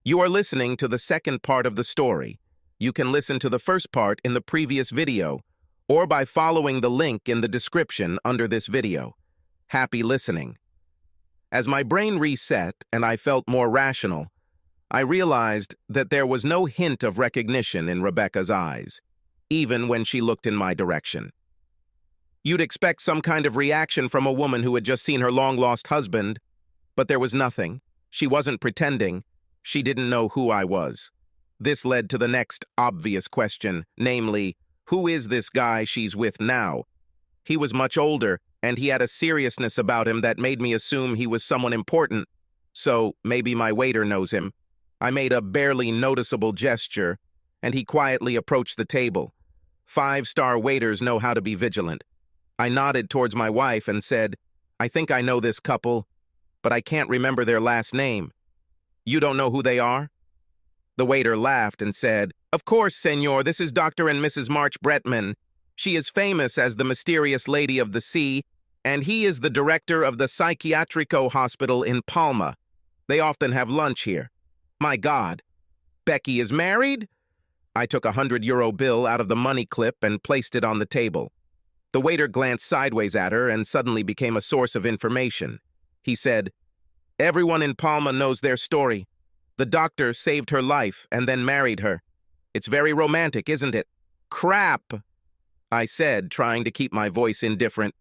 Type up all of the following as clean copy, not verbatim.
You are listening to the second part of the story. You can listen to the first part in the previous video, or by following the link in the description under this video. Happy listening. As my brain reset and I felt more rational, I realized that there was no hint of recognition in Rebecca's eyes, even when she looked in my direction. You'd expect some kind of reaction from a woman who had just seen her long-lost husband, but there was nothing. She wasn't pretending. She didn't know who I was. This led to the next obvious question, namely, who is this guy she's with now? He was much older, and he had a seriousness about him that made me assume he was someone important, so maybe my waiter knows him. I made a barely noticeable gesture, and he quietly approached the table. 5-star waiters know how to be vigilant. I nodded towards my wife and said, I think I know this couple, but I can't remember their last name. You don't know who they are? The waiter laughed and said, Of course, senor, this is Dr. and Mrs. March Bretman. She is famous as the mysterious Lady of the Sea, and he is the director of the Psychiatrico Hospital in Palma. They often have lunch here. My God, Becky is married? I took a €100 bill out of the money clip and placed it on the table. The waiter glanced sideways at her and suddenly became a source of information. He said, Everyone in Palma knows their story. The doctor saved her life and then married her. It's very romantic, isn't it? Crap, I said, trying to keep my voice indifferent.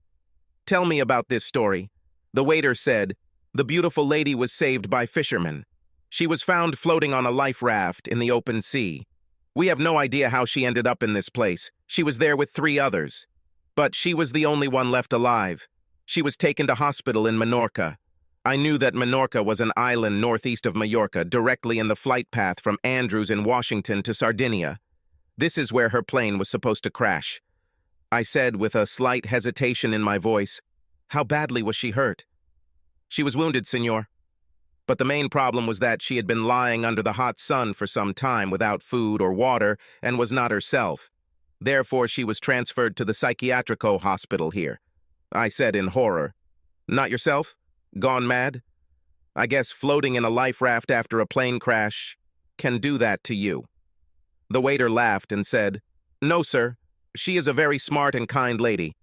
Tell me about this story. The waiter said, The beautiful lady was saved by fishermen. She was found floating on a life raft in the open sea. We have no idea how she ended up in this place. She was there with 3 others. But she was the only one left alive. She was taken to hospital in Menorca. I knew that Menorca was an island northeast of Majorca, directly in the flight path from Andrews in Washington to Sardinia. This is where her plane was supposed to crash. I said with a slight hesitation in my voice, How badly was she hurt? She was wounded, senor. But the main problem was that she had been lying under the hot sun for some time without food or water and was not herself. Therefore, she was transferred to the Psychiatrico Hospital here. I said in horror, Not yourself? Gone mad? I guess floating in a life raft after a plane crash can do that to you. The waiter laughed and said, No, sir. She is a very smart and kind lady.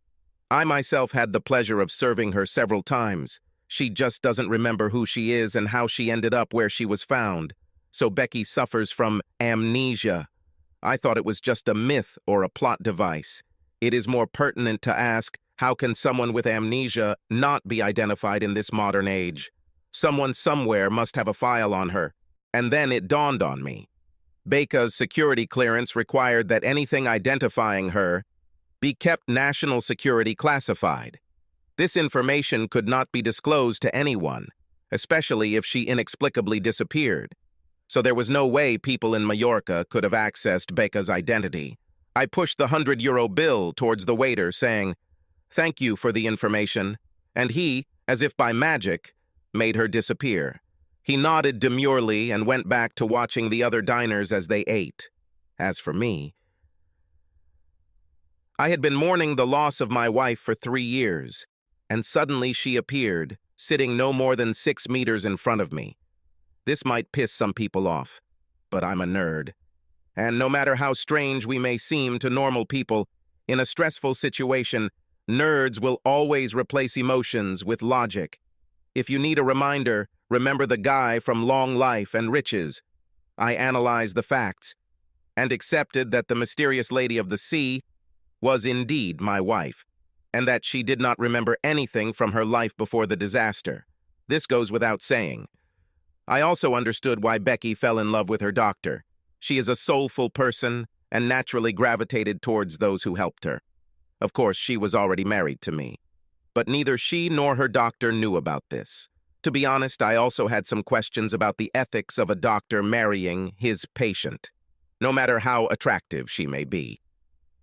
I myself had the pleasure of serving her several times. She just doesn't remember who she is and how she ended up where she was found. So Becky suffers from amnesia. I thought it was just a myth or a plot device. It is more pertinent to ask, how can someone with amnesia not be identified in this modern age? Someone somewhere must have a file on her. And then it dawned on me. Becca's security clearance required that anything identifying her be kept national security classified. This information could not be disclosed to anyone, especially if she inexplicably disappeared. So there was no way people in Majorca could have accessed Becca's identity. I pushed the €100 bill towards the waiter, saying, Thank you for the information, and he, as if by magic, made her disappear. He nodded demurely and went back to watching the other diners as they ate. As for me, I had been mourning the loss of my wife for 3 years, and suddenly she appeared, sitting no more than 6 meters in front of me. This might piss some people off, but I'm a nerd. And no matter how strange we may seem to normal people, in a stressful situation, nerds will always replace emotions with logic. If you need a reminder, remember the guy from Long Life and Riches. I analyzed the facts and accepted that the mysterious Lady of the Sea was indeed my wife, and that she did not remember anything from her life before the disaster. This goes without saying. I also understood why Becky fell in love with her doctor. She is a soulful person and naturally gravitated towards those who helped her. Of course, she was already married to me. But neither she nor her doctor knew about this. To be honest, I also had some questions about the ethics of a doctor marrying his patient, no matter how attractive she may be.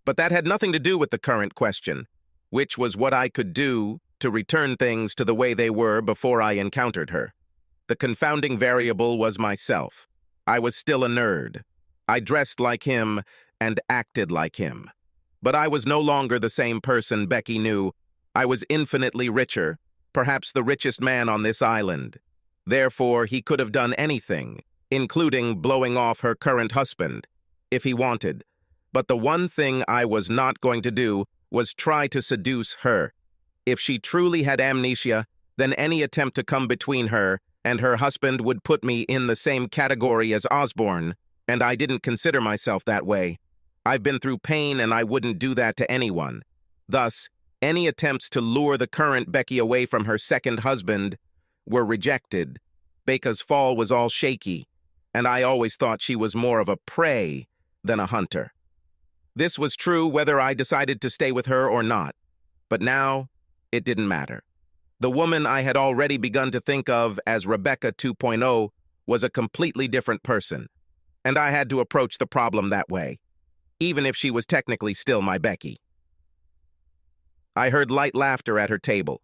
But that had nothing to do with the current question, which was what I could do to return things to the way they were before I encountered her. The confounding variable was myself. I was still a nerd. I dressed like him and acted like him. But I was no longer the same person Becky knew. I was infinitely richer, perhaps the richest man on this island. Therefore, he could have done anything, including blowing off her current husband, if he wanted. But the one thing I was not going to do was try to seduce her. If she truly had amnesia, then any attempt to come between her and her husband would put me in the same category as Osborne, and I didn't consider myself that way. I've been through pain and I wouldn't do that to anyone. Thus, any attempts to lure the current Becky away from her second husband were rejected. Becca's fall was all shaky, and I always thought she was more of a prey than a hunter. This was true whether I decided to stay with her or not, but now it didn't matter. The woman I had already begun to think of as Rebecca 2.0 was a completely different person, and I had to approach the problem that way, even if she was technically still my Becky. I heard light laughter at her table.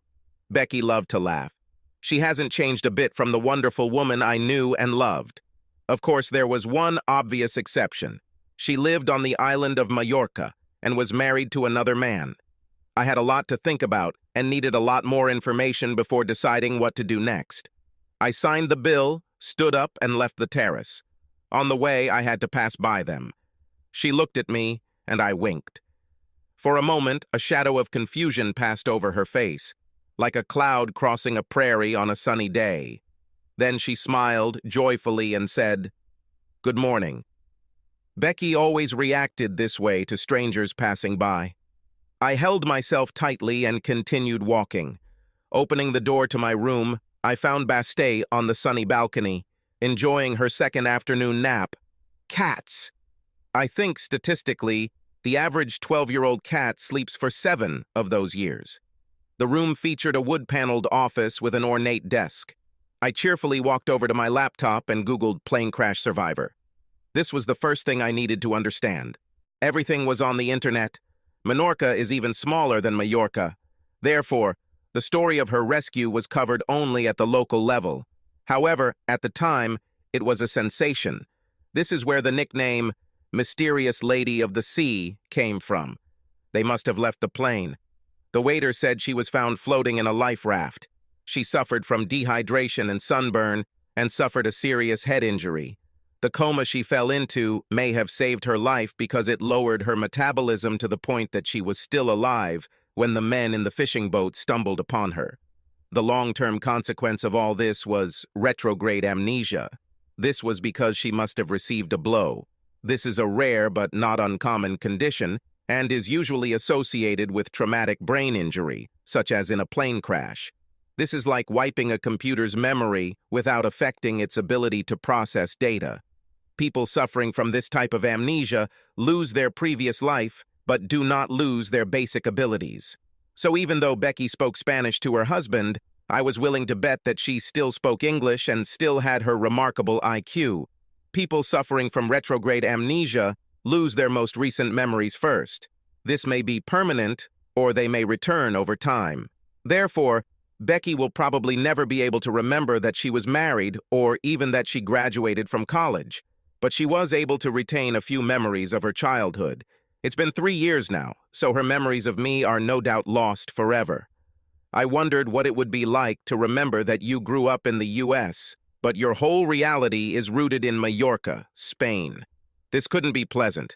Becky loved to laugh. She hasn't changed a bit from the wonderful woman I knew and loved. Of course, there was one obvious exception. She lived on the island of Majorca and was married to another man. I had a lot to think about and needed a lot more information before deciding what to do next. I signed the bill, stood up, and left the terrace. On the way, I had to pass by them. She looked at me, and I winked. For a moment, a shadow of confusion passed over her face, like a cloud crossing a prairie on a sunny day. Then she smiled joyfully and said, "Good morning." Becky always reacted this way to strangers passing by. I held myself tightly and continued walking. Opening the door to my room, I found Bastille on the sunny balcony, enjoying her second afternoon nap. Cats! I think, statistically, the average 12-year-old cat sleeps for 7 of those years. The room featured a wood-paneled office with an ornate desk. I cheerfully walked over to my laptop and Googled plane crash survivor. This was the first thing I needed to understand. Everything was on the internet. Menorca is even smaller than Majorca. Therefore, the story of her rescue was covered only at the local level. However, at the time, it was a sensation. This is where the nickname Mysterious Lady of the Sea came from. They must have left the plane. The waiter said she was found floating in a life raft. She suffered from dehydration and sunburn and suffered a serious head injury. The coma she fell into may have saved her life because it lowered her metabolism to the point that she was still alive when the men in the fishing boat stumbled upon her. The long-term consequence of all this was retrograde amnesia. This was because she must have received a blow. This is a rare but not uncommon condition and is usually associated with traumatic brain injury, such as in a plane crash. This is like wiping a computer's memory without affecting its ability to process data. People suffering from this type of amnesia lose their previous life, but do not lose their basic abilities. So even though Becky spoke Spanish to her husband, I was willing to bet that she still spoke English and still had her remarkable IQ. People suffering from retrograde amnesia lose their most recent memories first. This may be permanent, or they may return over time. Therefore, Becky will probably never be able to remember that she was married or even that she graduated from college. But she was able to retain a few memories of her childhood. It's been 3 years now, so her memories of me are no doubt lost forever. I wondered what it would be like to remember that you grew up in the US, but your whole reality is rooted in Majorca, Spain. This couldn't be pleasant.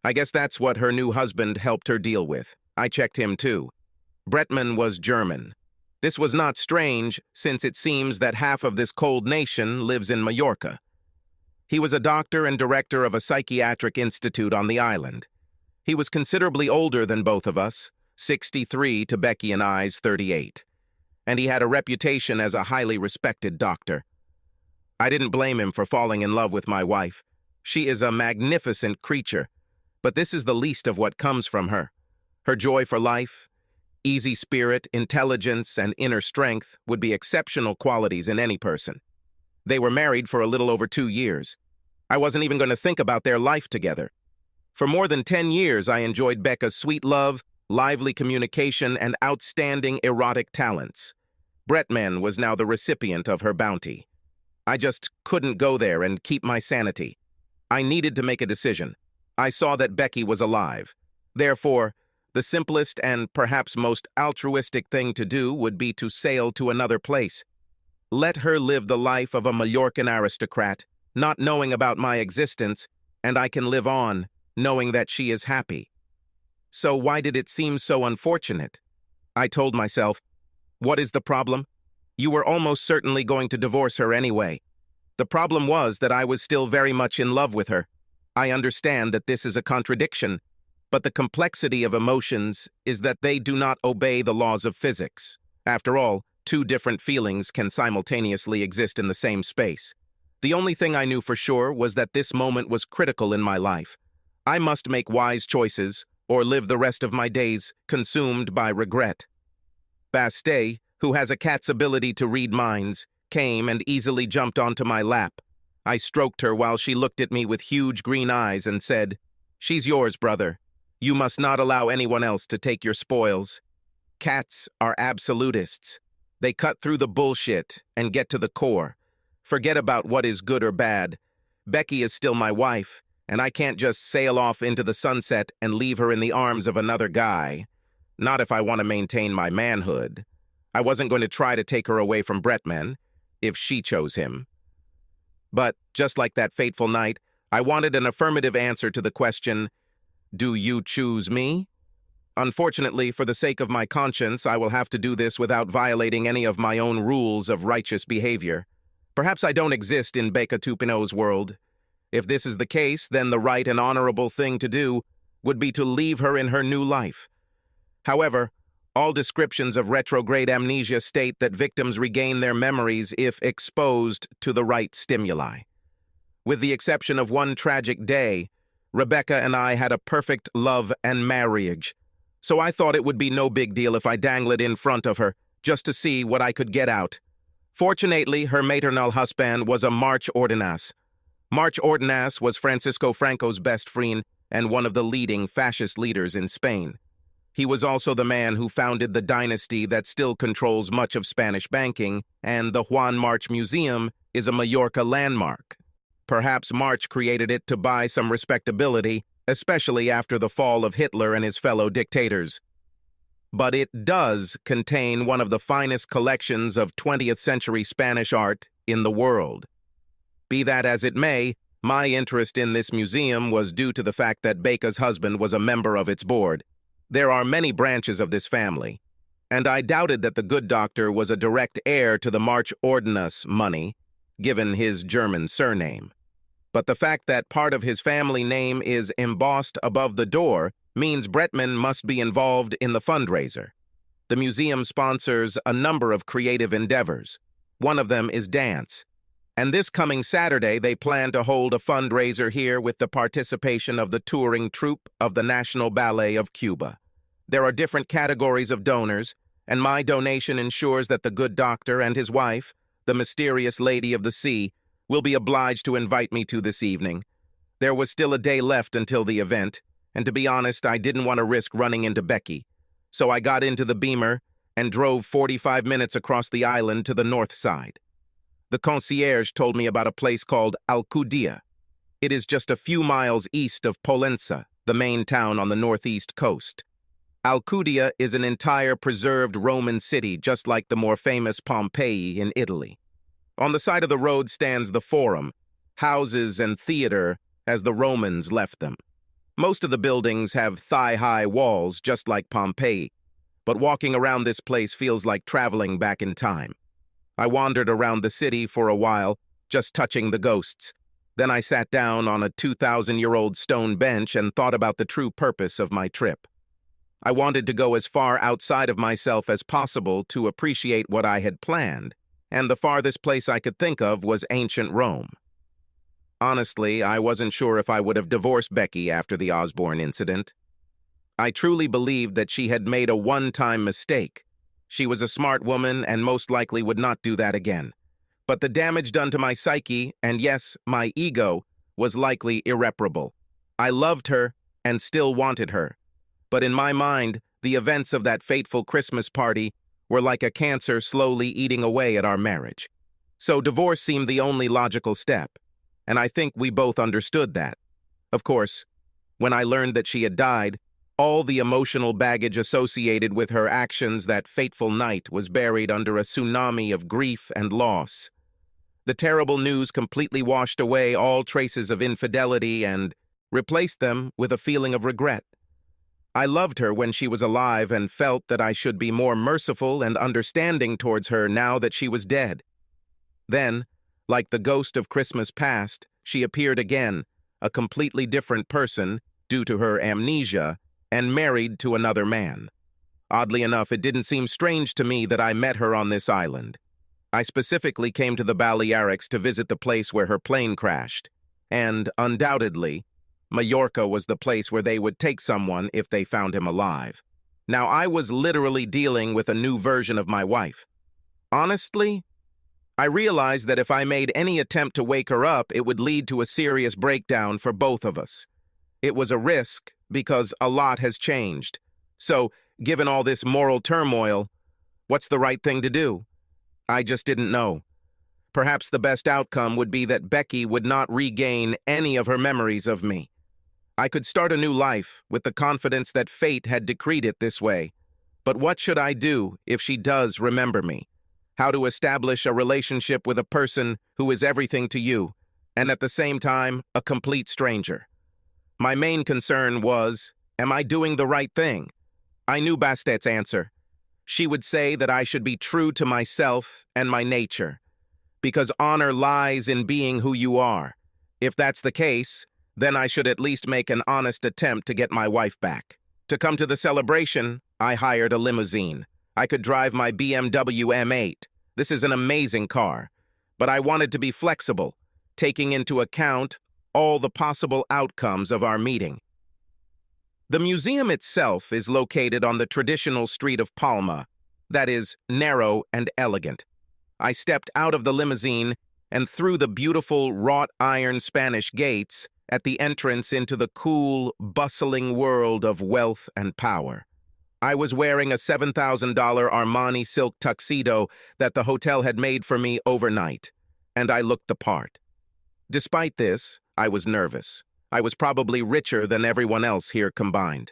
I guess that's what her new husband helped her deal with. I checked him too. Bretman was German. This was not strange, since it seems that half of this cold nation lives in Majorca. He was a doctor and director of a psychiatric institute on the island. He was considerably older than both of us, 63 to Becky and I's 38, and he had a reputation as a highly respected doctor. I didn't blame him for falling in love with my wife. She is a magnificent creature, but this is the least of what comes from her. Her joy for life, easy spirit, intelligence, and inner strength would be exceptional qualities in any person. They were married for a little over 2 years. I wasn't even going to think about their life together. For more than 10 years, I enjoyed Becca's sweet love, lively communication, and outstanding erotic talents. Bretman was now the recipient of her bounty. I just couldn't go there and keep my sanity. I needed to make a decision. I saw that Becky was alive. Therefore, the simplest and perhaps most altruistic thing to do would be to sail to another place. Let her live the life of a Mallorcan aristocrat, not knowing about my existence, and I can live on, knowing that she is happy. So why did it seem so unfortunate? I told myself, what is the problem? You were almost certainly going to divorce her anyway. The problem was that I was still very much in love with her. I understand that this is a contradiction, but the complexity of emotions is that they do not obey the laws of physics. After all, two different feelings can simultaneously exist in the same space. The only thing I knew for sure was that this moment was critical in my life. I must make wise choices or live the rest of my days consumed by regret. Bastei, who has a cat's ability to read minds, came and easily jumped onto my lap. I stroked her while she looked at me with huge green eyes and said, "She's yours, brother. You must not allow anyone else to take your spoils." Cats are absolutists. They cut through the bullshit and get to the core. Forget about what is good or bad. Becky is still my wife, and I can't just sail off into the sunset and leave her in the arms of another guy. Not if I want to maintain my manhood. I wasn't going to try to take her away from Bretman, if she chose him. But, just like that fateful night, I wanted an affirmative answer to the question, do you choose me? Unfortunately, for the sake of my conscience, I will have to do this without violating any of my own rules of righteous behavior. Perhaps I don't exist in Beka Tupino's world. If this is the case, then the right and honorable thing to do would be to leave her in her new life. However, all descriptions of retrograde amnesia state that victims regain their memories if exposed to the right stimuli. With the exception of one tragic day, Rebecca and I had a perfect love and marriage, so I thought it would be no big deal if I dangled in front of her, just to see what I could get out. Fortunately, her maternal husband was a March Ordonez. March Ordonez was Francisco Franco's best friend and one of the leading fascist leaders in Spain. He was also the man who founded the dynasty that still controls much of Spanish banking, and the Juan March Museum is a Mallorca landmark. Perhaps March created it to buy some respectability, especially after the fall of Hitler and his fellow dictators. But it does contain one of the finest collections of 20th century Spanish art in the world. Be that as it may, my interest in this museum was due to the fact that Beka's husband was a member of its board. There are many branches of this family, and I doubted that the good doctor was a direct heir to the March Ordonez money, given his German surname. But the fact that part of his family name is embossed above the door means Bretman must be involved in the fundraiser. The museum sponsors a number of creative endeavors. One of them is dance. And this coming Saturday, they plan to hold a fundraiser here with the participation of the touring troupe of the National Ballet of Cuba. There are different categories of donors, and my donation ensures that the good doctor and his wife, the mysterious Lady of the Sea, will be obliged to invite me to this evening. There was still a day left until the event, and to be honest, I didn't want to risk running into Becky. So I got into the Beamer and drove 45 minutes across the island to the north side. The concierge told me about a place called Alcudia. It is just a few miles east of Pollença, the main town on the northeast coast. Alcudia is an entire preserved Roman city, just like the more famous Pompeii in Italy. On the side of the road stands the Forum, houses and theater as the Romans left them. Most of the buildings have thigh-high walls, just like Pompeii, but walking around this place feels like traveling back in time. I wandered around the city for a while, just touching the ghosts. Then I sat down on a 2,000-year-old stone bench and thought about the true purpose of my trip. I wanted to go as far outside of myself as possible to appreciate what I had planned, and the farthest place I could think of was ancient Rome. Honestly, I wasn't sure if I would have divorced Becky after the Osborne incident. I truly believed that she had made a one-time mistake. She was a smart woman and most likely would not do that again. But the damage done to my psyche, and yes, my ego, was likely irreparable. I loved her and still wanted her. But in my mind, the events of that fateful Christmas party were like a cancer slowly eating away at our marriage. So divorce seemed the only logical step, and I think we both understood that. Of course, when I learned that she had died, all the emotional baggage associated with her actions that fateful night was buried under a tsunami of grief and loss. The terrible news completely washed away all traces of infidelity and replaced them with a feeling of regret. I loved her when she was alive and felt that I should be more merciful and understanding towards her now that she was dead. Then, like the ghost of Christmas past, she appeared again, a completely different person due to her amnesia, and married to another man. Oddly enough, it didn't seem strange to me that I met her on this island. I specifically came to the Balearics to visit the place where her plane crashed, and, undoubtedly, Mallorca was the place where they would take someone if they found him alive. Now, I was literally dealing with a new version of my wife. Honestly, I realized that if I made any attempt to wake her up, it would lead to a serious breakdown for both of us. It was a risk because a lot has changed. So, given all this moral turmoil, what's the right thing to do? I just didn't know. Perhaps the best outcome would be that Becky would not regain any of her memories of me. I could start a new life with the confidence that fate had decreed it this way. But what should I do if she does remember me? How to establish a relationship with a person who is everything to you, and at the same time, a complete stranger? My main concern was, am I doing the right thing? I knew Bastet's answer. She would say that I should be true to myself and my nature, because honor lies in being who you are. If that's the case, then I should at least make an honest attempt to get my wife back. To come to the celebration, I hired a limousine. I could drive my BMW M8. This is an amazing car, but I wanted to be flexible, taking into account all the possible outcomes of our meeting. The museum itself is located on the traditional street of Palma, that is, narrow and elegant. I stepped out of the limousine and through the beautiful wrought-iron Spanish gates at the entrance into the cool, bustling world of wealth and power. I was wearing a $7,000 Armani silk tuxedo that the hotel had made for me overnight, and I looked the part. Despite this, I was nervous. I was probably richer than everyone else here combined.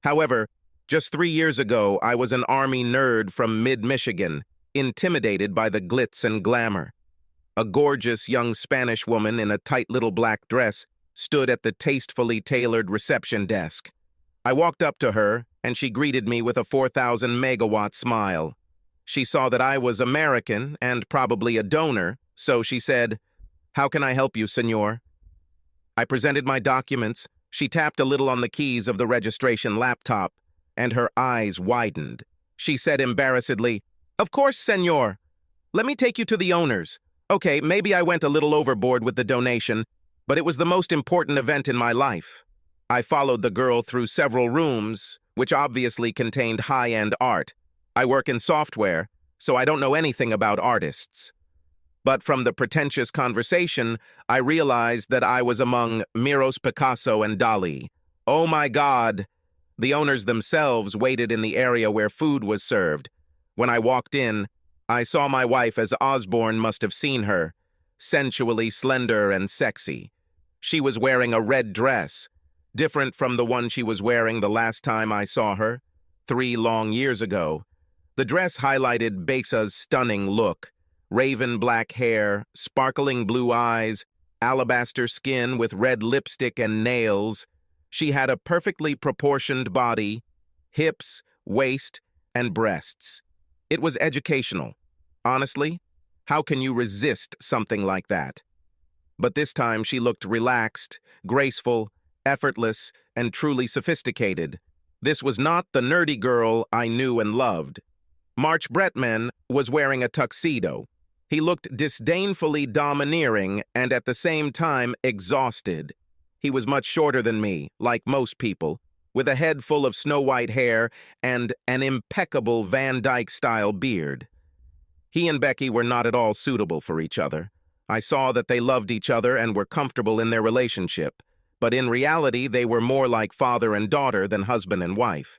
However, just 3 years ago, I was an Army nerd from mid-Michigan, intimidated by the glitz and glamour. A gorgeous young Spanish woman in a tight little black dress stood at the tastefully tailored reception desk. I walked up to her, and she greeted me with a 4,000 megawatt smile. She saw that I was American and probably a donor, so she said, "How can I help you, senor?" I presented my documents. She tapped a little on the keys of the registration laptop, and her eyes widened. She said embarrassedly, "Of course, senor. Let me take you to the owners. Okay, maybe I went a little overboard with the donation, but it was the most important event in my life." I followed the girl through several rooms, which obviously contained high-end art. I work in software, so I don't know anything about artists. But from the pretentious conversation, I realized that I was among Miros, Picasso, and Dali. Oh my God! The owners themselves waited in the area where food was served. When I walked in, I saw my wife as Osborne must have seen her, sensually slender and sexy. She was wearing a red dress, different from the one she was wearing the last time I saw her, 3 long years ago. The dress highlighted Besa's stunning look: raven black hair, sparkling blue eyes, alabaster skin with red lipstick and nails. She had a perfectly proportioned body, hips, waist, and breasts. It was educational. Honestly, how can you resist something like that? But this time she looked relaxed, graceful, effortless, and truly sophisticated. This was not the nerdy girl I knew and loved. March Bretman was wearing a tuxedo. He looked disdainfully domineering and at the same time exhausted. He was much shorter than me, like most people, with a head full of snow-white hair and an impeccable Van Dyke-style beard. He and Becky were not at all suitable for each other. I saw that they loved each other and were comfortable in their relationship, but in reality they were more like father and daughter than husband and wife.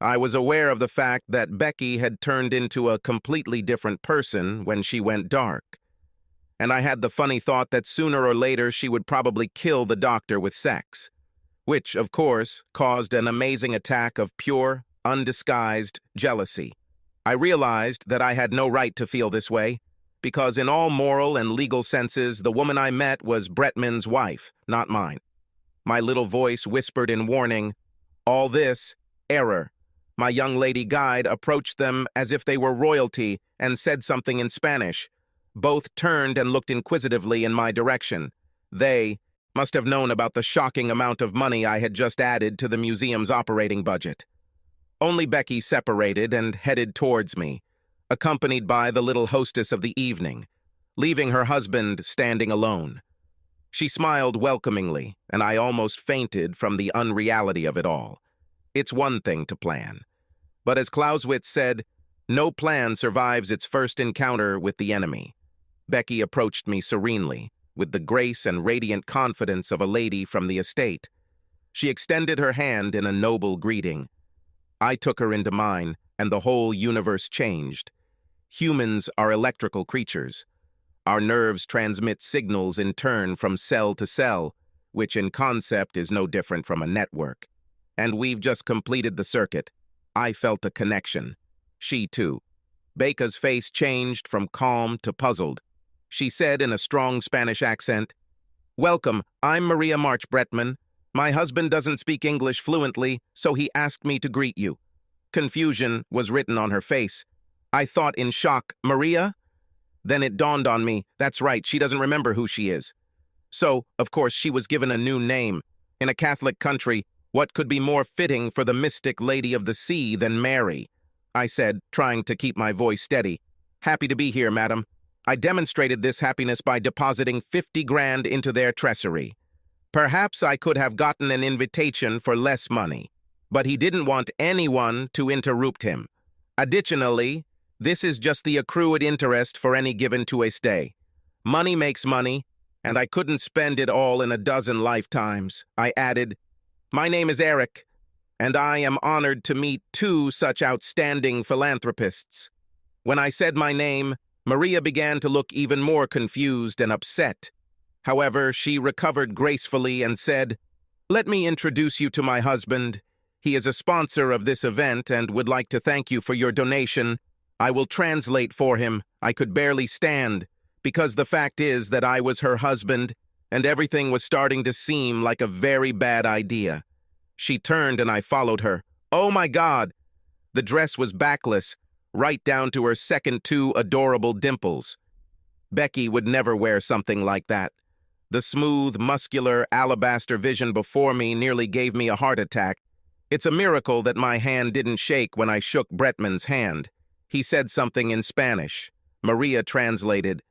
I was aware of the fact that Becky had turned into a completely different person when she went dark, and I had the funny thought that sooner or later she would probably kill the doctor with sex, which, of course, caused an amazing attack of pure, undisguised jealousy. I realized that I had no right to feel this way, because in all moral and legal senses, the woman I met was Bretman's wife, not mine. My little voice whispered in warning, "All this, error." My young lady guide approached them as if they were royalty and said something in Spanish. Both turned and looked inquisitively in my direction. They must have known about the shocking amount of money I had just added to the museum's operating budget. Only Becky separated and headed towards me, accompanied by the little hostess of the evening, leaving her husband standing alone. She smiled welcomingly, and I almost fainted from the unreality of it all. It's one thing to plan. But as Clausewitz said, no plan survives its first encounter with the enemy. Becky approached me serenely, with the grace and radiant confidence of a lady from the estate. She extended her hand in a noble greeting. I took her into mine, and the whole universe changed. Humans are electrical creatures. Our nerves transmit signals in turn from cell to cell, which in concept is no different from a network. And we've just completed the circuit. I felt a connection. She too. Becca's face changed from calm to puzzled. She said in a strong Spanish accent, "Welcome, I'm Maria March Bretman. My husband doesn't speak English fluently, so he asked me to greet you." Confusion was written on her face. I thought in shock, "Maria?" Then it dawned on me, that's right, she doesn't remember who she is. So, of course, she was given a new name. In a Catholic country, what could be more fitting for the mystic Lady of the Sea than Mary? I said, trying to keep my voice steady. "Happy to be here, madam. I demonstrated this happiness by depositing 50 grand into their treasury. Perhaps I could have gotten an invitation for less money, but he didn't want anyone to interrupt him. Additionally, this is just the accrued interest for any given to a stay. Money makes money, and I couldn't spend it all in a dozen lifetimes." I added, "My name is Eric, and I am honored to meet two such outstanding philanthropists." When I said my name, Maria began to look even more confused and upset. However, she recovered gracefully and said, "Let me introduce you to my husband. He is a sponsor of this event and would like to thank you for your donation. I will translate for him. I could barely stand, because the fact is that I was her husband, and everything was starting to seem like a very bad idea." She turned and I followed her. Oh my God! The dress was backless, right down to her second two adorable dimples. Becky would never wear something like that. The smooth, muscular, alabaster vision before me nearly gave me a heart attack. It's a miracle that my hand didn't shake when I shook Bretman's hand. He said something in Spanish. Maria translated,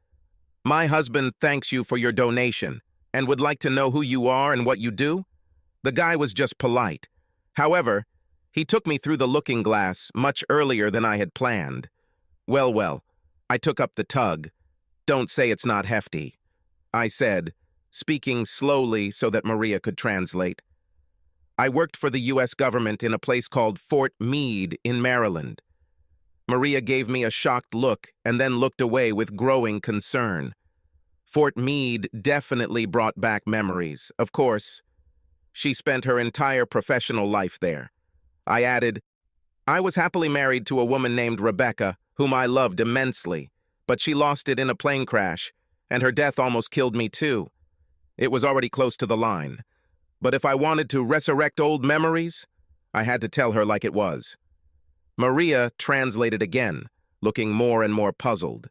"My husband thanks you for your donation and would like to know who you are and what you do." The guy was just polite. However, he took me through the looking glass much earlier than I had planned. Well, I took up the tug. "Don't say it's not hefty," I said, speaking slowly so that Maria could translate. "I worked for the U.S. government in a place called Fort Meade in Maryland." Maria gave me a shocked look and then looked away with growing concern. Fort Meade definitely brought back memories, of course. She spent her entire professional life there. I added, "I was happily married to a woman named Rebecca, whom I loved immensely, but she lost it in a plane crash, and her death almost killed me too. It was already close to the line. But if I wanted to resurrect old memories, I had to tell her like it was." Maria translated again, looking more and more puzzled.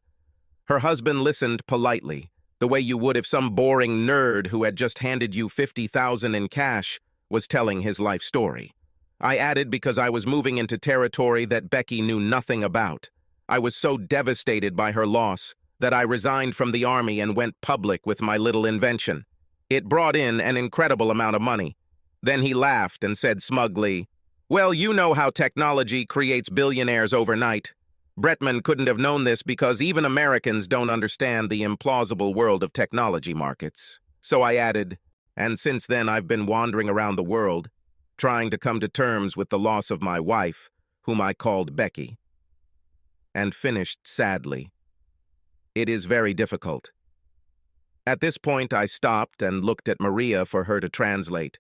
Her husband listened politely, the way you would if some boring nerd who had just handed you 50,000 in cash was telling his life story. I added because I was moving into territory that Becky knew nothing about. I was so devastated by her loss that I resigned from the army and went public with my little invention. It brought in an incredible amount of money. Then he laughed and said smugly, "Well, you know how technology creates billionaires overnight. Bretman couldn't have known this because even Americans don't understand the implausible world of technology markets." So I added, "And since then I've been wandering around the world, trying to come to terms with the loss of my wife, whom I called Becky." And finished sadly, "It is very difficult." At this point I stopped and looked at Maria for her to translate.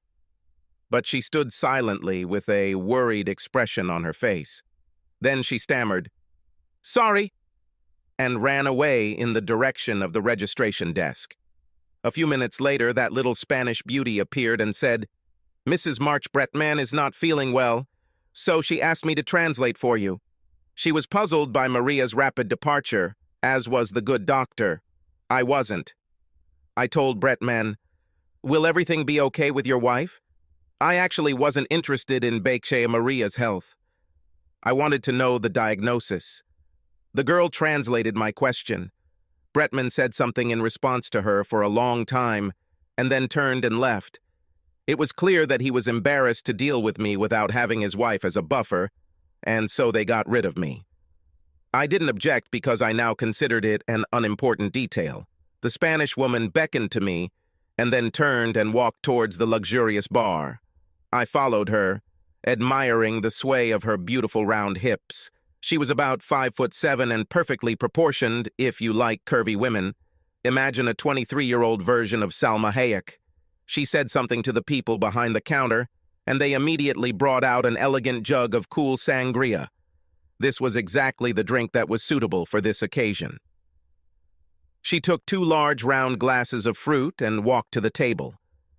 But she stood silently with a worried expression on her face. Then she stammered, "Sorry, and ran away in the direction of the registration desk. A few minutes later, that little Spanish beauty appeared and said, "Mrs. March Bretman is not feeling well, so she asked me to translate for you." She was puzzled by Maria's rapid departure, as was the good doctor. I wasn't. I told Bretman, "Will everything be okay with your wife?" I actually wasn't interested in Bekche Maria's health. I wanted to know the diagnosis. The girl translated my question. Bretman said something in response to her for a long time, and then turned and left. It was clear that he was embarrassed to deal with me without having his wife as a buffer, and so they got rid of me. I didn't object because I now considered it an unimportant detail. The Spanish woman beckoned to me, and then turned and walked towards the luxurious bar. I followed her, admiring the sway of her beautiful round hips. She was about 5'7" and perfectly proportioned, if you like curvy women. Imagine a 23-year-old version of Salma Hayek. She said something to the people behind the counter, and they immediately brought out an elegant jug of cool sangria. This was exactly the drink that was suitable for this occasion. She took 2 large round glasses of fruit and walked to the table.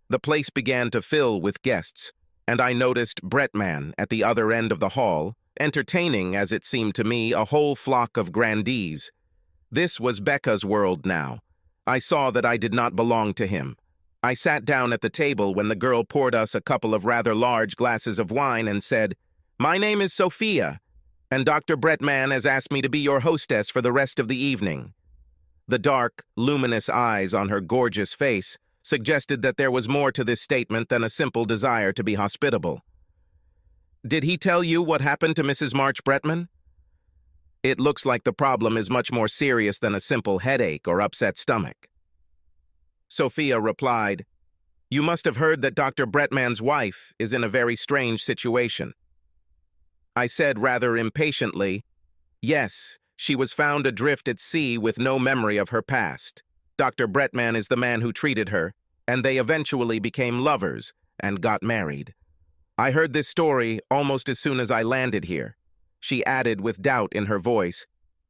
The place began to fill with guests, and I noticed Bretman at the other end of the hall, entertaining, as it seemed to me, a whole flock of grandees. This was Becca's world now. I saw that I did not belong to him. I sat down at the table when the girl poured us a couple of rather large glasses of wine and said, "My name is Sophia, and Dr. Bretman has asked me to be your hostess for the rest of the evening." The dark, luminous eyes on her gorgeous face suggested that there was more to this statement than a simple desire to be hospitable. "Did he tell you what happened to Mrs. March Bretman?" "It looks like the problem is much more serious than a simple headache or upset stomach." Sophia replied, "You must have heard that Dr. Bretman's wife is in a very strange situation." I said rather impatiently, "Yes, she was found adrift at sea with no memory of her past. Dr. Bretman is the man who treated her, and they eventually became lovers and got married." I heard this story almost as soon as I landed here. She added with doubt in her voice,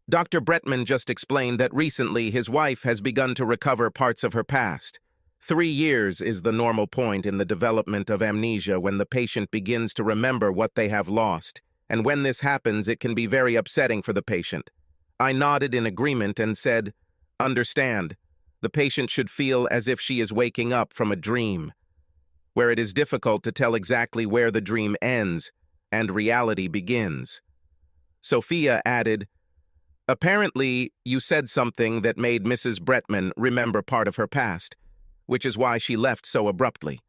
"Dr. Bretman just explained that recently his wife has begun to recover parts of her past. 3 years is the normal point in the development of amnesia when the patient begins to remember what they have lost, and when this happens it can be very upsetting for the patient." I nodded in agreement and said, "Understand, the patient should feel as if she is waking up from a dream, where it is difficult to tell exactly where the dream ends and reality begins." Sophia added, "Apparently, you said something that made Mrs. Bretman remember part of her past, which is why she left so abruptly.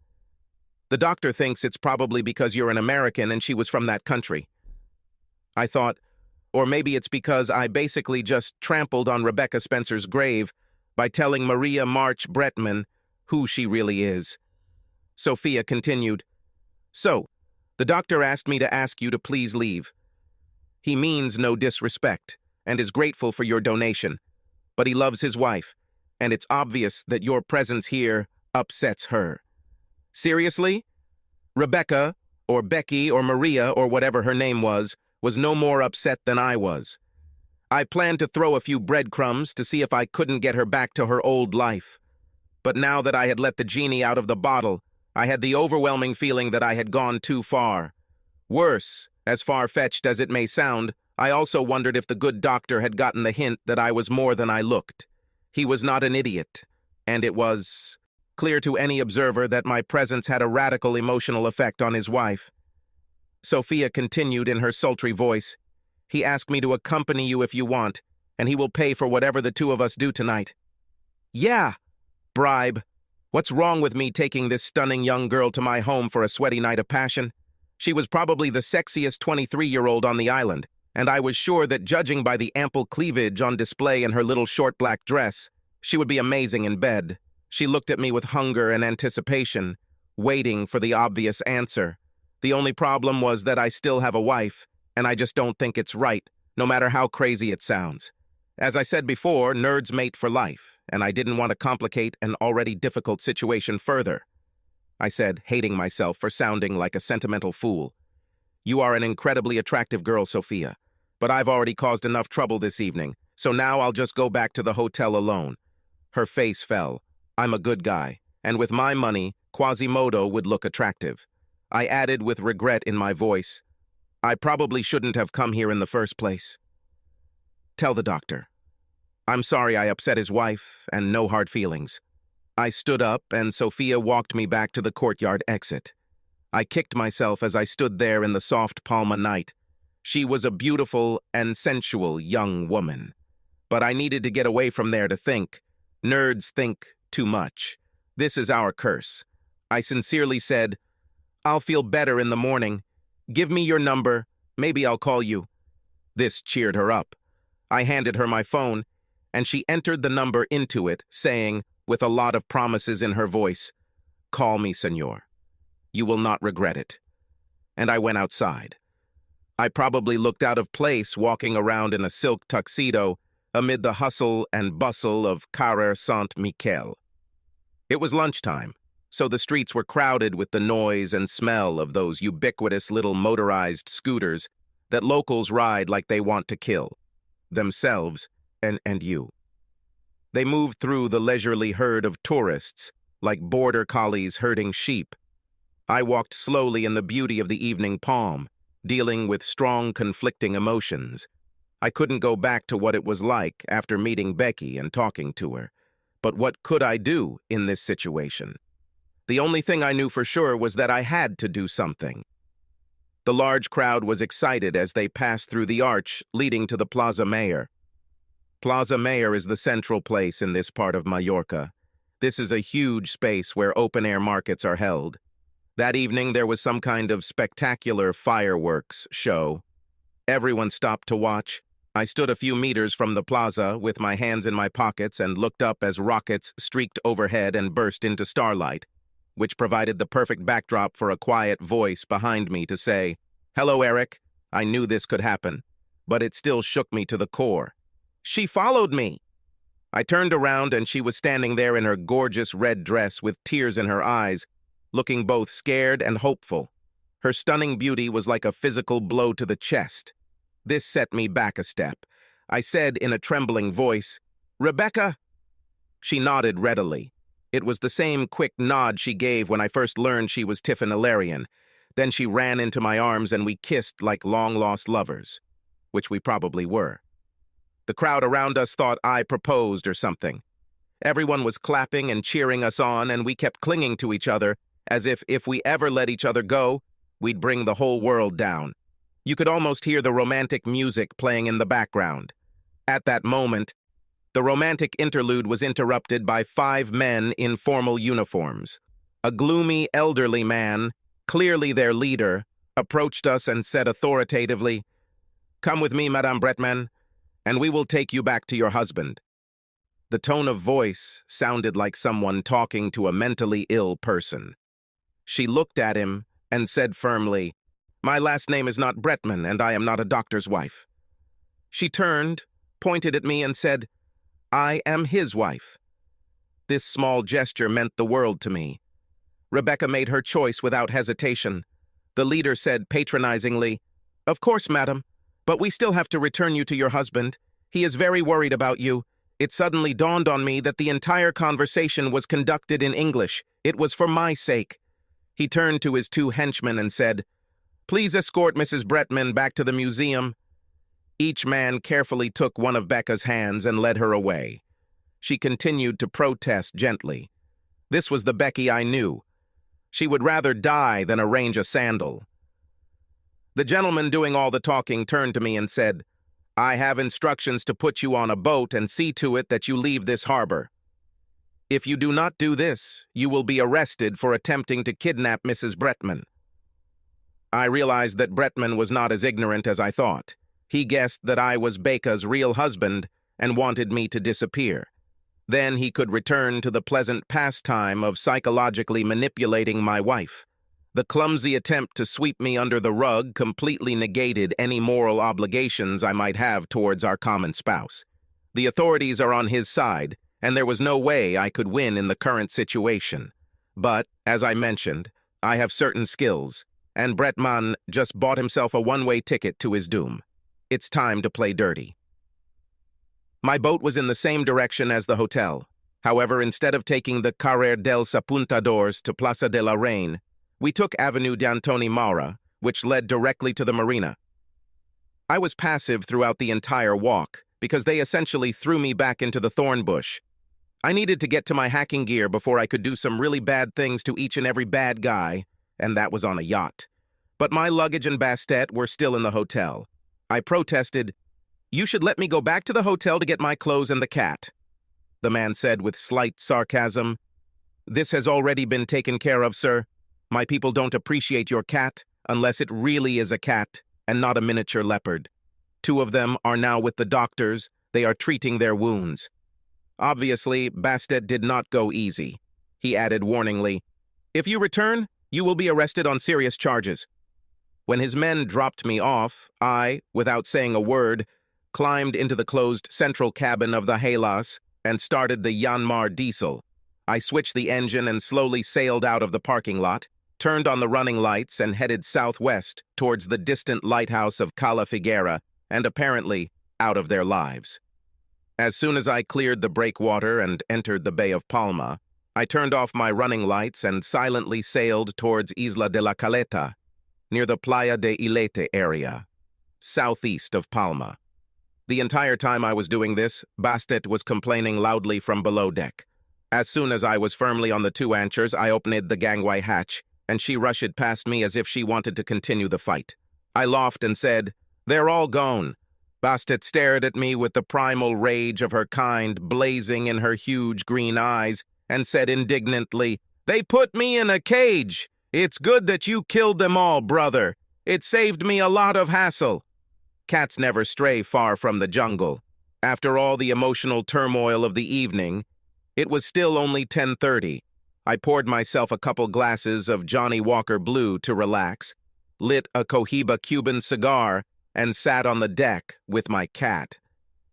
The doctor thinks it's probably because you're an American and she was from that country." I thought, or maybe it's because I basically just trampled on Rebecca Spencer's grave by telling Maria March Bretman who she really is. Sophia continued, "So, the doctor asked me to ask you to please leave. He means no disrespect and is grateful for your donation, but he loves his wife, and it's obvious that your presence here upsets her." Seriously? Rebecca, or Becky, or Maria, or whatever her name was no more upset than I was. I planned to throw a few breadcrumbs to see if I couldn't get her back to her old life. But now that I had let the genie out of the bottle, I had the overwhelming feeling that I had gone too far. Worse, as far-fetched as it may sound, I also wondered if the good doctor had gotten the hint that I was more than I looked. He was not an idiot, and it was clear to any observer that my presence had a radical emotional effect on his wife. Sophia continued in her sultry voice, "He asked me to accompany you if you want, and he will pay for whatever the 2 of us do tonight." "Yeah, bribe. What's wrong with me taking this stunning young girl to my home for a sweaty night of passion? She was probably the sexiest 23-year-old on the island, and I was sure that judging by the ample cleavage on display in her little short black dress, she would be amazing in bed." She looked at me with hunger and anticipation, waiting for the obvious answer. The only problem was that I still have a wife, and I just don't think it's right, no matter how crazy it sounds. As I said before, nerds mate for life, and I didn't want to complicate an already difficult situation further. I said, hating myself for sounding like a sentimental fool. "You are an incredibly attractive girl, Sophia, but I've already caused enough trouble this evening, So now I'll just go back to the hotel alone. Her face fell. I'm a good guy, and with my money, Quasimodo would look attractive. I added with regret in my voice, I probably shouldn't have come here in the first place. Tell the doctor. I'm sorry I upset his wife, and no hard feelings. I stood up, and Sophia walked me back to the courtyard exit. I kicked myself as I stood there in the soft Palma night. She was a beautiful and sensual young woman. But I needed to get away from there to think. Nerds think too much. This is our curse. I sincerely said, I'll feel better in the morning. Give me your number. Maybe I'll call you. This cheered her up. I handed her my phone, and she entered the number into it, saying, with a lot of promises in her voice, Call me, senor. You will not regret it. And I went outside. I probably looked out of place walking around in a silk tuxedo amid the hustle and bustle of Carrer Saint-Michel. It was lunchtime, so the streets were crowded with the noise and smell of those ubiquitous little motorized scooters that locals ride like they want to kill themselves and you. They moved through the leisurely herd of tourists like border collies herding sheep. I walked slowly in the beauty of the evening palm, dealing with strong conflicting emotions. I couldn't go back to what it was like after meeting Becky and talking to her. But what could I do in this situation? The only thing I knew for sure was that I had to do something. The large crowd was excited as they passed through the arch leading to the Plaza Mayor. Plaza Mayor is the central place in this part of Mallorca. This is a huge space where open-air markets are held. That evening there was some kind of spectacular fireworks show. Everyone stopped to watch. I stood a few meters from the plaza with my hands in my pockets and looked up as rockets streaked overhead and burst into starlight, which provided the perfect backdrop for a quiet voice behind me to say, Hello, Eric. I knew this could happen, but it still shook me to the core. She followed me. I turned around and she was standing there in her gorgeous red dress with tears in her eyes, looking both scared and hopeful. Her stunning beauty was like a physical blow to the chest. This set me back a step. I said in a trembling voice, Rebecca? She nodded readily. It was the same quick nod she gave when I first learned she was Tiffinalarian. Then she ran into my arms and we kissed like long-lost lovers, which we probably were. The crowd around us thought I proposed or something. Everyone was clapping and cheering us on, and we kept clinging to each other as if we ever let each other go, we'd bring the whole world down. You could almost hear the romantic music playing in the background. At that moment, the romantic interlude was interrupted by 5 men in formal uniforms. A gloomy, elderly man, clearly their leader, approached us and said authoritatively, Come with me, Madame Bretman, and we will take you back to your husband. The tone of voice sounded like someone talking to a mentally ill person. She looked at him and said firmly, My last name is not Bretman, and I am not a doctor's wife. She turned, pointed at me, and said, I am his wife. This small gesture meant the world to me. Rebecca made her choice without hesitation. The leader said patronizingly, Of course, madam, but we still have to return you to your husband. He is very worried about you. It suddenly dawned on me that the entire conversation was conducted in English. It was for my sake. He turned to his 2 henchmen and said, Please escort Mrs. Bretman back to the museum. Each man carefully took one of Becca's hands and led her away. She continued to protest gently. This was the Becky I knew. She would rather die than arrange a sandal. The gentleman doing all the talking turned to me and said, I have instructions to put you on a boat and see to it that you leave this harbor. If you do not do this, you will be arrested for attempting to kidnap Mrs. Bretman. I realized that Bretman was not as ignorant as I thought. He guessed that I was Becca's real husband and wanted me to disappear. Then he could return to the pleasant pastime of psychologically manipulating my wife. The clumsy attempt to sweep me under the rug completely negated any moral obligations I might have towards our common spouse. The authorities are on his side, and there was no way I could win in the current situation. But, as I mentioned, I have certain skills, and Bretman just bought himself a one-way ticket to his doom. It's time to play dirty. My boat was in the same direction as the hotel. However, instead of taking the Carrer dels Apuntadors to Plaza de la Reina, we took Avenue d'Antoni Maura, which led directly to the marina. I was passive throughout the entire walk, because they essentially threw me back into the thorn bush. I needed to get to my hacking gear before I could do some really bad things to each and every bad guy, and that was on a yacht. But my luggage and Bastet were still in the hotel. I protested, "You should let me go back to the hotel to get my clothes and the cat." The man said with slight sarcasm, "This has already been taken care of, sir. My people don't appreciate your cat unless it really is a cat and not a miniature leopard. 2 of them are now with the doctors. They are treating their wounds." Obviously, Bastet did not go easy. He added warningly, "If you return, you will be arrested on serious charges." When his men dropped me off, I, without saying a word, climbed into the closed central cabin of the Hellas and started the Yanmar diesel. I switched the engine and slowly sailed out of the parking lot, turned on the running lights and headed southwest towards the distant lighthouse of Cala Figuera and apparently out of their lives. As soon as I cleared the breakwater and entered the Bay of Palma, I turned off my running lights and silently sailed towards Isla de la Caleta, near the Playa de Ilete area, southeast of Palma. The entire time I was doing this, Bastet was complaining loudly from below deck. As soon as I was firmly on the 2 anchors, I opened the gangway hatch, and she rushed past me as if she wanted to continue the fight. I laughed and said, "They're all gone." Bastet stared at me with the primal rage of her kind blazing in her huge green eyes and said indignantly, "They put me in a cage. It's good that you killed them all, brother. It saved me a lot of hassle." Cats never stray far from the jungle. After all the emotional turmoil of the evening, it was still only 10:30. I poured myself a couple glasses of Johnny Walker Blue to relax, lit a Cohiba Cuban cigar, and sat on the deck with my cat.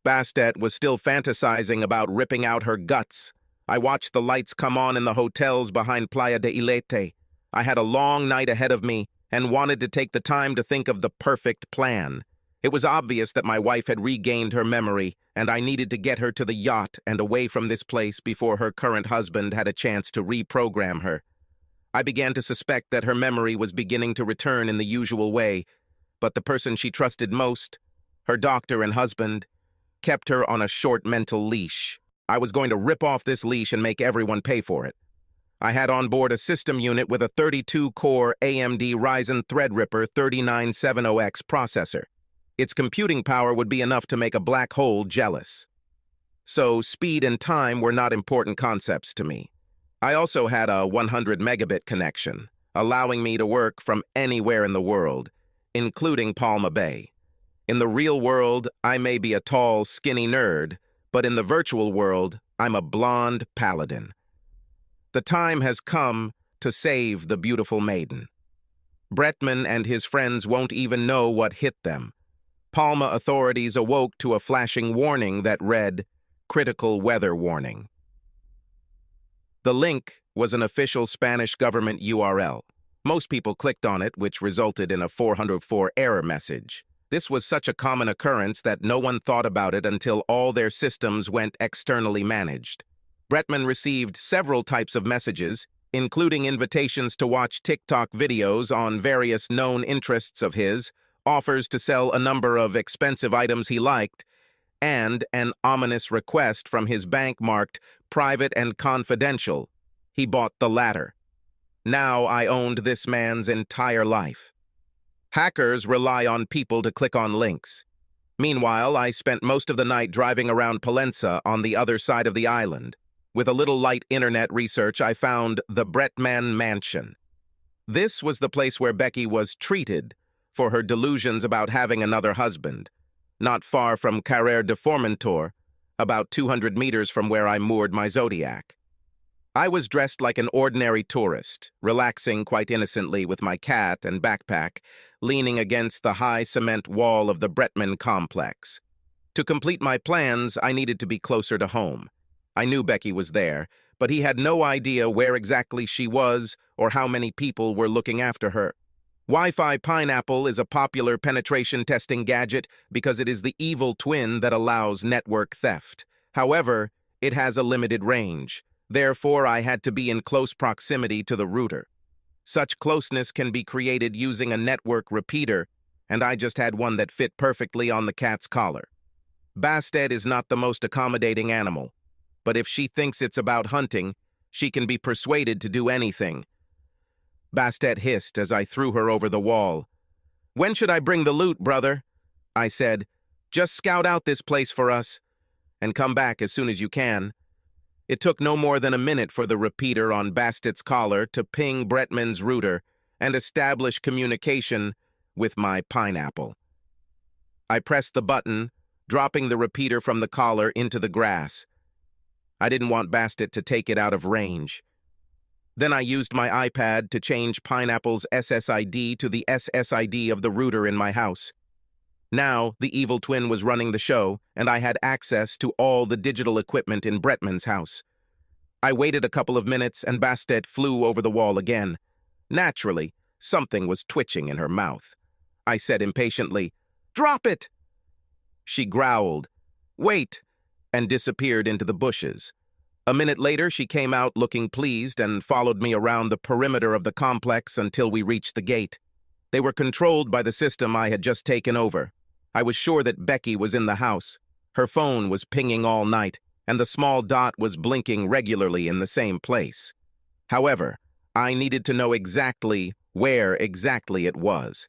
Bastet was still fantasizing about ripping out her guts. I watched the lights come on in the hotels behind Playa de Ilete. I had a long night ahead of me and wanted to take the time to think of the perfect plan. It was obvious that my wife had regained her memory, and I needed to get her to the yacht and away from this place before her current husband had a chance to reprogram her. I began to suspect that her memory was beginning to return in the usual way, but the person she trusted most, her doctor and husband, kept her on a short mental leash. I was going to rip off this leash and make everyone pay for it. I had on board a system unit with a 32-core AMD Ryzen Threadripper 3970X processor. Its computing power would be enough to make a black hole jealous. So speed and time were not important concepts to me. I also had a 100 megabit connection, allowing me to work from anywhere in the world, including Palma Bay. In the real world, I may be a tall, skinny nerd, but in the virtual world, I'm a blonde paladin. The time has come to save the beautiful maiden. Bretman and his friends won't even know what hit them. Palma authorities awoke to a flashing warning that read, "Critical weather warning." The link was an official Spanish government URL. Most people clicked on it, which resulted in a 404 error message. This was such a common occurrence that no one thought about it until all their systems went externally managed. Bretman received several types of messages, including invitations to watch TikTok videos on various known interests of his, offers to sell a number of expensive items he liked, and an ominous request from his bank marked private and confidential. He bought the latter. Now I owned this man's entire life. Hackers rely on people to click on links. Meanwhile, I spent most of the night driving around Palencia on the other side of the island. With a little light internet research, I found the Bretman Mansion. This was the place where Becky was treated for her delusions about having another husband, not far from Carrer de Formentor, about 200 meters from where I moored my Zodiac. I was dressed like an ordinary tourist, relaxing quite innocently with my cat and backpack, leaning against the high cement wall of the Bretman complex. To complete my plans, I needed to be closer to home. I knew Becky was there, but he had no idea where exactly she was or how many people were looking after her. Wi-Fi Pineapple is a popular penetration testing gadget because it is the evil twin that allows network theft. However, it has a limited range. Therefore, I had to be in close proximity to the router. Such closeness can be created using a network repeater, and I just had one that fit perfectly on the cat's collar. Bastet is not the most accommodating animal, but if she thinks it's about hunting, she can be persuaded to do anything. Bastet hissed as I threw her over the wall. "When should I bring the loot, brother?" I said. "Just scout out this place for us, and come back as soon as you can." It took no more than a minute for the repeater on Bastet's collar to ping Bretman's router and establish communication with my pineapple. I pressed the button, dropping the repeater from the collar into the grass. I didn't want Bastet to take it out of range. Then I used my iPad to change Pineapple's SSID to the SSID of the router in my house. Now, the evil twin was running the show, and I had access to all the digital equipment in Bretman's house. I waited a couple of minutes, and Bastet flew over the wall again. Naturally, something was twitching in her mouth. I said impatiently, "Drop it!" She growled, "Wait," and disappeared into the bushes. A minute later, she came out looking pleased and followed me around the perimeter of the complex until we reached the gate. They were controlled by the system I had just taken over. I was sure that Becky was in the house. Her phone was pinging all night, and the small dot was blinking regularly in the same place. However, I needed to know exactly where exactly it was.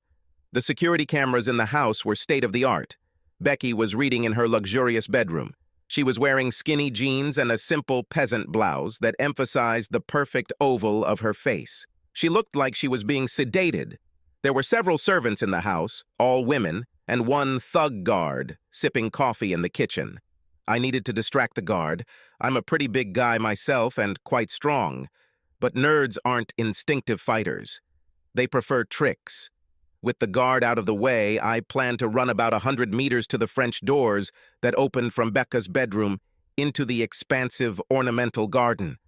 The security cameras in the house were state-of-the-art. Becky was reading in her luxurious bedroom. She was wearing skinny jeans and a simple peasant blouse that emphasized the perfect oval of her face. She looked like she was being sedated. There were several servants in the house, all women, and one thug guard sipping coffee in the kitchen. I needed to distract the guard. I'm a pretty big guy myself and quite strong, but nerds aren't instinctive fighters. They prefer tricks. With the guard out of the way, I planned to run about 100 meters to the French doors that opened from Becca's bedroom into the expansive ornamental garden.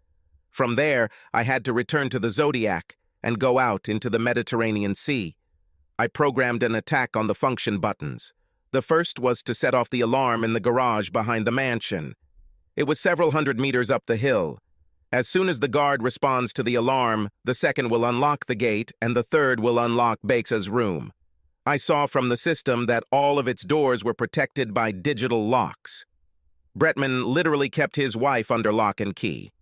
From there, I had to return to the Zodiac and go out into the Mediterranean Sea. I programmed an attack on the function buttons. The first was to set off the alarm in the garage behind the mansion. It was several hundred meters up the hill. As soon as the guard responds to the alarm, the second will unlock the gate, and the third will unlock Beca's room. I saw from the system that all of its doors were protected by digital locks. Bretman literally kept his wife under lock and key.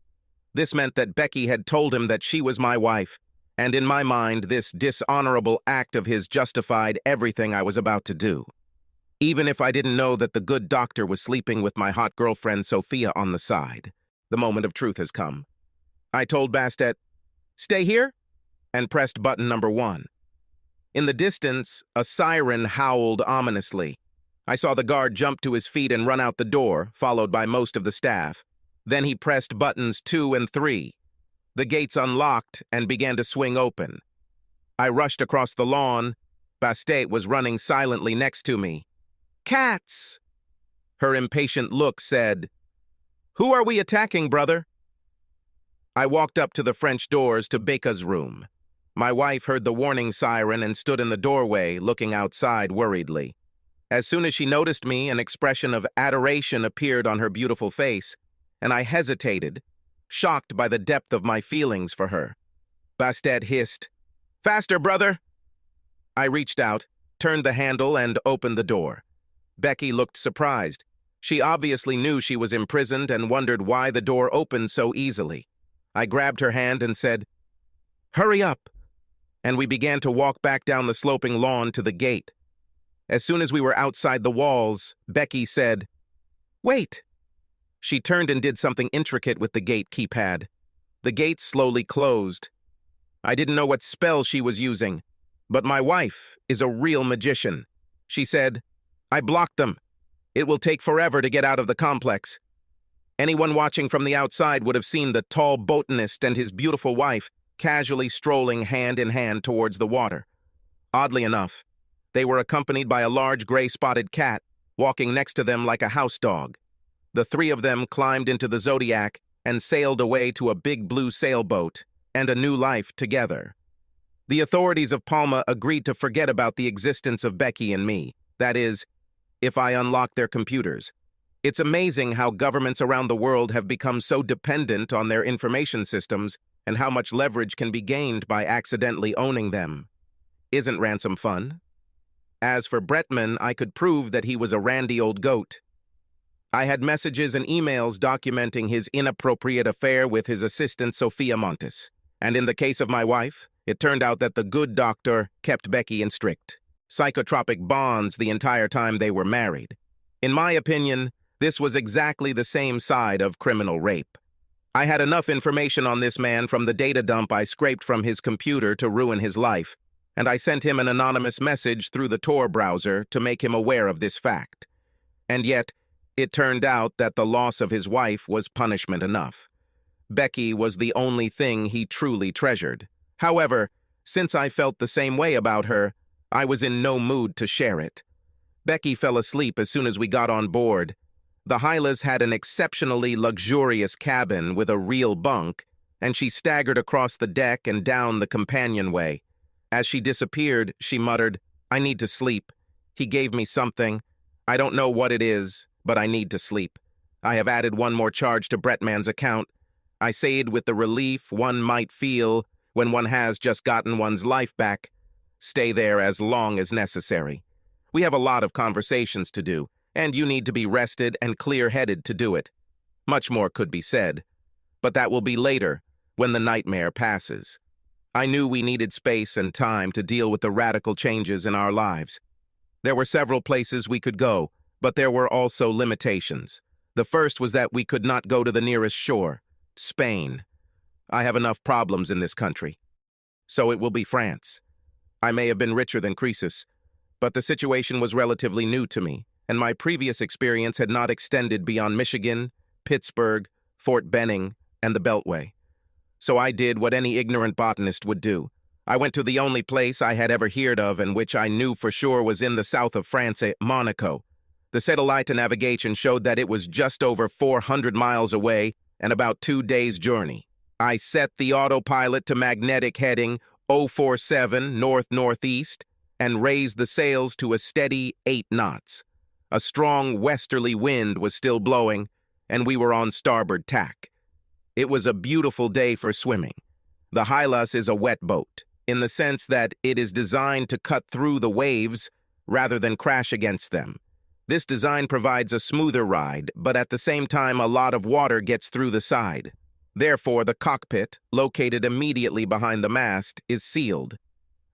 This meant that Becky had told him that she was my wife, and in my mind, this dishonorable act of his justified everything I was about to do. Even if I didn't know that the good doctor was sleeping with my hot girlfriend Sophia on the side. The moment of truth has come. I told Bastet, "Stay here," and pressed button number 1. In the distance, a siren howled ominously. I saw the guard jump to his feet and run out the door, followed by most of the staff. Then he pressed buttons 2 and 3. The gates unlocked and began to swing open. I rushed across the lawn. Bastet was running silently next to me. "Cats!" Her impatient look said, "Who are we attacking, brother?" I walked up to the French doors to Becca's room. My wife heard the warning siren and stood in the doorway, looking outside worriedly. As soon as she noticed me, an expression of adoration appeared on her beautiful face, and I hesitated, shocked by the depth of my feelings for her. Bastet hissed, "Faster, brother!" I reached out, turned the handle, and opened the door. Becky looked surprised. She obviously knew she was imprisoned and wondered why the door opened so easily. I grabbed her hand and said, "Hurry up," and we began to walk back down the sloping lawn to the gate. As soon as we were outside the walls, Becky said, "Wait." She turned and did something intricate with the gate keypad. The gate slowly closed. I didn't know what spell she was using, but my wife is a real magician. She said, "I blocked them. It will take forever to get out of the complex." Anyone watching from the outside would have seen the tall botanist and his beautiful wife casually strolling hand in hand towards the water. Oddly enough, they were accompanied by a large gray-spotted cat, walking next to them like a house dog. The three of them climbed into the Zodiac and sailed away to a big blue sailboat and a new life together. The authorities of Palma agreed to forget about the existence of Becky and me. That is, if I unlock their computers. It's amazing how governments around the world have become so dependent on their information systems and how much leverage can be gained by accidentally owning them. Isn't ransom fun? As for Bretman, I could prove that he was a randy old goat. I had messages and emails documenting his inappropriate affair with his assistant Sophia Montes. And in the case of my wife, it turned out that the good doctor kept Becky in strict psychotropic bonds the entire time they were married. In my opinion, this was exactly the same side of criminal rape. I had enough information on this man from the data dump I scraped from his computer to ruin his life, and I sent him an anonymous message through the Tor browser to make him aware of this fact. And yet, it turned out that the loss of his wife was punishment enough. Becky was the only thing he truly treasured. However, since I felt the same way about her, I was in no mood to share it. Becky fell asleep as soon as we got on board. The Hylas had an exceptionally luxurious cabin with a real bunk, and she staggered across the deck and down the companionway. As she disappeared, she muttered, "I need to sleep. He gave me something. I don't know what it is, but I need to sleep. I have added one more charge to Bretman's account. I sayed with the relief one might feel when one has just gotten one's life back. Stay there as long as necessary. We have a lot of conversations to do, and you need to be rested and clear-headed to do it. Much more could be said, but that will be later, when the nightmare passes." I knew we needed space and time to deal with the radical changes in our lives. There were several places we could go, but there were also limitations. The first was that we could not go to the nearest shore, Spain. I have enough problems in this country. So it will be France. I may have been richer than Croesus, but the situation was relatively new to me, and my previous experience had not extended beyond Michigan, Pittsburgh, Fort Benning, and the Beltway. So I did what any ignorant botanist would do. I went to the only place I had ever heard of and which I knew for sure was in the south of France, Monaco. The satellite navigation showed that it was just over 400 miles away and about 2 days' journey. I set the autopilot to magnetic heading 047 north-northeast and raised the sails to a steady 8 knots. A strong westerly wind was still blowing, and we were on starboard tack. It was a beautiful day for swimming. The Hylas is a wet boat, in the sense that it is designed to cut through the waves rather than crash against them. This design provides a smoother ride, but at the same time a lot of water gets through the side. Therefore, the cockpit, located immediately behind the mast, is sealed.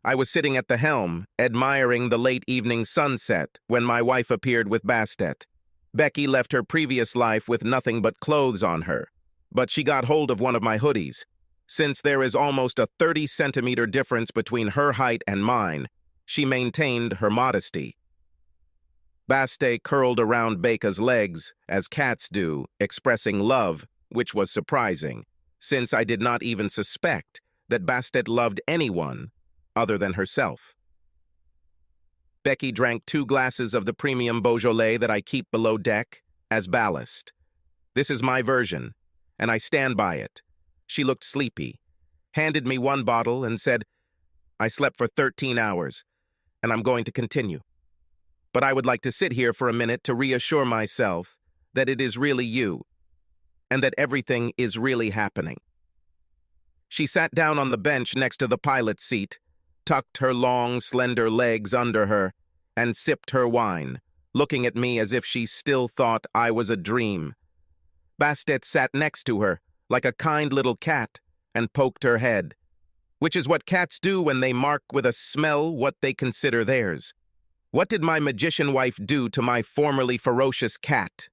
I was sitting at the helm, admiring the late evening sunset, when my wife appeared with Bastet. Becky left her previous life with nothing but clothes on her, but she got hold of one of my hoodies. Since there is almost a 30-centimeter difference between her height and mine, she maintained her modesty. Bastet curled around Becca's legs, as cats do, expressing love, which was surprising, since I did not even suspect that Bastet loved anyone other than herself. Becky drank 2 glasses of the premium Beaujolais that I keep below deck as ballast. This is my version, and I stand by it. She looked sleepy, handed me 1 bottle, and said, "I slept for 13 hours, and I'm going to continue. But I would like to sit here for a minute to reassure myself that it is really you, and that everything is really happening." She sat down on the bench next to the pilot's seat, tucked her long, slender legs under her, and sipped her wine, looking at me as if she still thought I was a dream. Bastet sat next to her, like a kind little cat, and poked her head, which is what cats do when they mark with a smell what they consider theirs. What did my magician wife do to my formerly ferocious cat?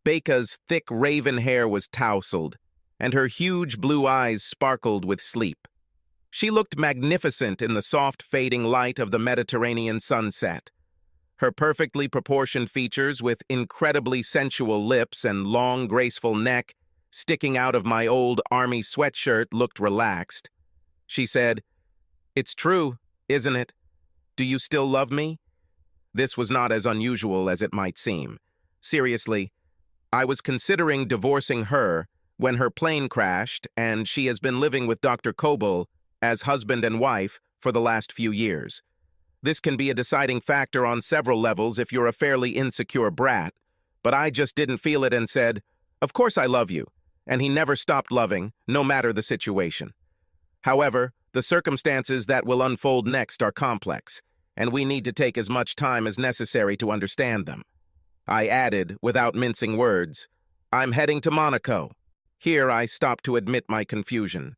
Becca's thick raven hair was tousled, and her huge blue eyes sparkled with sleep. She looked magnificent in the soft fading light of the Mediterranean sunset. Her perfectly proportioned features with incredibly sensual lips and long, graceful neck sticking out of my old army sweatshirt looked relaxed. She said, "It's true, isn't it? Do you still love me?" This was not as unusual as it might seem. Seriously, I was considering divorcing her when her plane crashed and she has been living with Dr. Coble as husband and wife for the last few years. This can be a deciding factor on several levels if you're a fairly insecure brat, but I just didn't feel it and said, "Of course I love you," and he never stopped loving, no matter the situation. However, the circumstances that will unfold next are complex, and we need to take as much time as necessary to understand them. I added, without mincing words, "I'm heading to Monaco." Here I stopped to admit my confusion.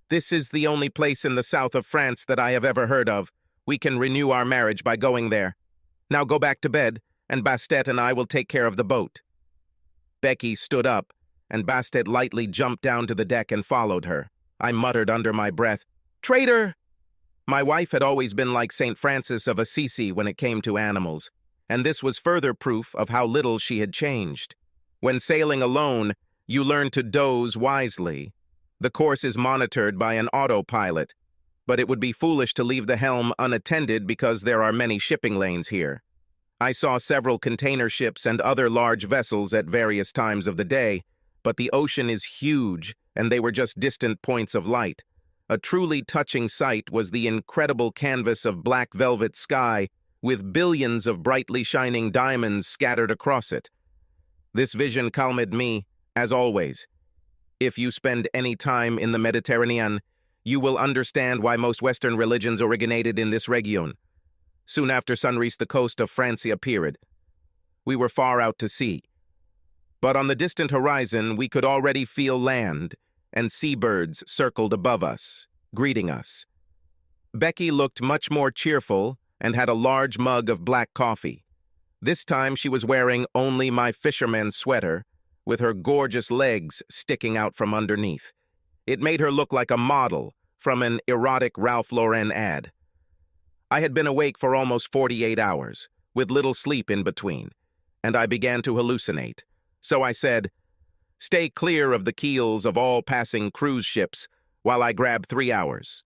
"This is the only place in the south of France that I have ever heard of. We can renew our marriage by going there. Now go back to bed, and Bastet and I will take care of the boat." Becky stood up, and Bastet lightly jumped down to the deck and followed her. I muttered under my breath, "Traitor!" My wife had always been like St. Francis of Assisi when it came to animals, and this was further proof of how little she had changed. When sailing alone, you learn to doze wisely. The course is monitored by an autopilot, but it would be foolish to leave the helm unattended because there are many shipping lanes here. I saw several container ships and other large vessels at various times of the day, but the ocean is huge, and they were just distant points of light. A truly touching sight was the incredible canvas of black velvet sky with billions of brightly shining diamonds scattered across it. This vision calmed me, as always. If you spend any time in the Mediterranean, you will understand why most Western religions originated in this region. Soon after sunrise, the coast of France appeared. We were far out to sea. But on the distant horizon, we could already feel land, and seabirds circled above us, greeting us. Becky looked much more cheerful and had a large mug of black coffee. This time she was wearing only my fisherman's sweater, with her gorgeous legs sticking out from underneath. It made her look like a model from an erotic Ralph Lauren ad. I had been awake for almost 48 hours, with little sleep in between, and I began to hallucinate. So I said, "Stay clear of the keels of all passing cruise ships while I grab 3 hours."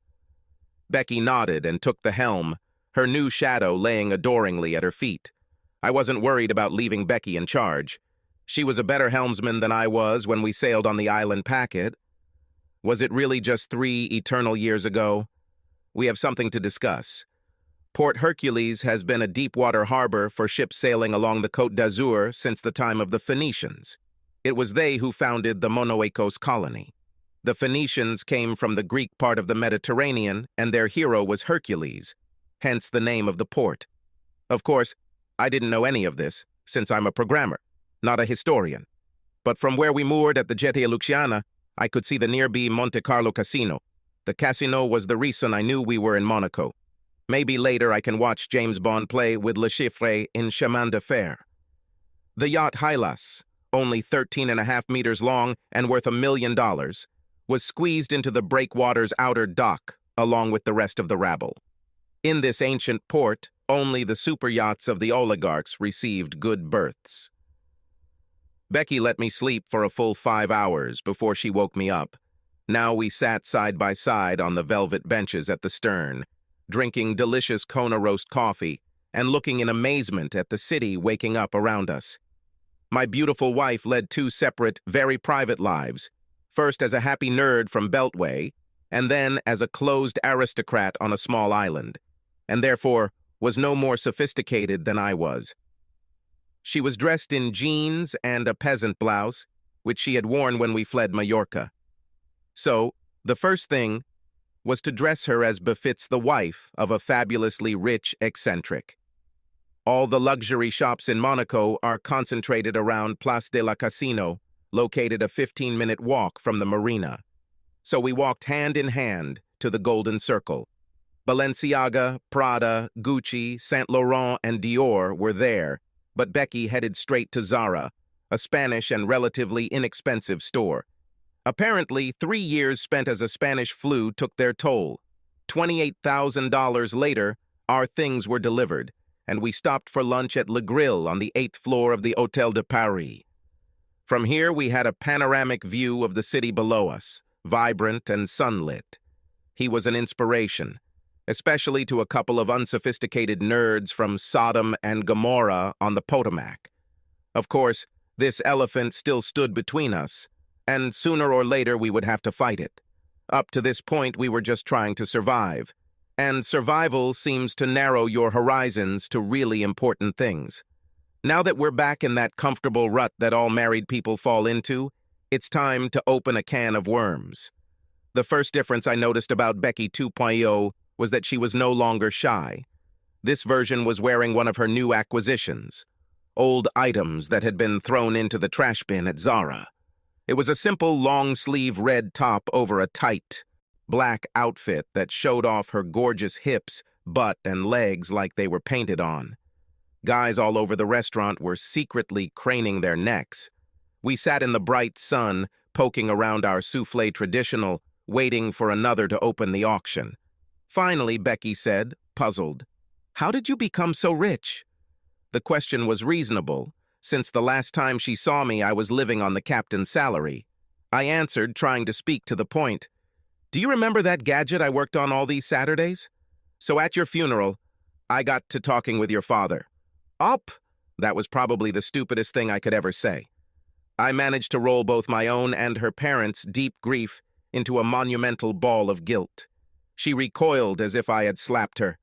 Becky nodded and took the helm, her new shadow laying adoringly at her feet. I wasn't worried about leaving Becky in charge. She was a better helmsman than I was when we sailed on the island packet. Was it really just 3 eternal years ago? We have something to discuss. Port Hercules has been a deep-water harbor for ships sailing along the Côte d'Azur since the time of the Phoenicians. It was they who founded the Monoikos colony. The Phoenicians came from the Greek part of the Mediterranean, and their hero was Hercules, hence the name of the port. Of course, I didn't know any of this, since I'm a programmer, not a historian. But from where we moored at the Jetty Luciana, I could see the nearby Monte Carlo casino. The casino was the reason I knew we were in Monaco. Maybe later I can watch James Bond play with Le Chiffre in Chemin de Fer. The yacht Hylas, only 13.5 meters long and worth $1 million, was squeezed into the breakwater's outer dock, along with the rest of the rabble. In this ancient port, only the super yachts of the oligarchs received good berths. Becky let me sleep for a full 5 hours before she woke me up. Now we sat side by side on the velvet benches at the stern, drinking delicious Kona roast coffee and looking in amazement at the city waking up around us. My beautiful wife led 2 separate, very private lives, first as a happy nerd from Beltway, and then as a closed aristocrat on a small island, and therefore was no more sophisticated than I was. She was dressed in jeans and a peasant blouse, which she had worn when we fled Majorca. So, the first thing was to dress her as befits the wife of a fabulously rich eccentric. All the luxury shops in Monaco are concentrated around Place de la Casino, located a 15-minute walk from the marina. So we walked hand in hand to the Golden Circle. Balenciaga, Prada, Gucci, Saint Laurent, and Dior were there, but Becky headed straight to Zara, a Spanish and relatively inexpensive store. Apparently, 3 years spent as a Spanish flu took their toll. $28,000 later, our things were delivered, and we stopped for lunch at Le Grill on the 8th floor of the Hôtel de Paris. From here, we had a panoramic view of the city below us, vibrant and sunlit. He was an inspiration, especially to a couple of unsophisticated nerds from Sodom and Gomorrah on the Potomac. Of course, this elephant still stood between us, and sooner or later we would have to fight it. Up to this point, we were just trying to survive. And survival seems to narrow your horizons to really important things. Now that we're back in that comfortable rut that all married people fall into, it's time to open a can of worms. The first difference I noticed about Becky 2.0 was that she was no longer shy. This version was wearing one of her new acquisitions, old items that had been thrown into the trash bin at Zara. It was a simple long-sleeve red top over a tight, black outfit that showed off her gorgeous hips, butt, and legs like they were painted on. Guys all over the restaurant were secretly craning their necks. We sat in the bright sun, poking around our soufflé traditional, waiting for another to open the auction. Finally, Becky said, puzzled, "How did you become so rich?" The question was reasonable. Since the last time she saw me, I was living on the captain's salary. I answered, trying to speak to the point. "Do you remember that gadget I worked on all these Saturdays? So at your funeral, I got to talking with your father." Up! That was probably the stupidest thing I could ever say. I managed to roll both my own and her parents' deep grief into a monumental ball of guilt. She recoiled as if I had slapped her,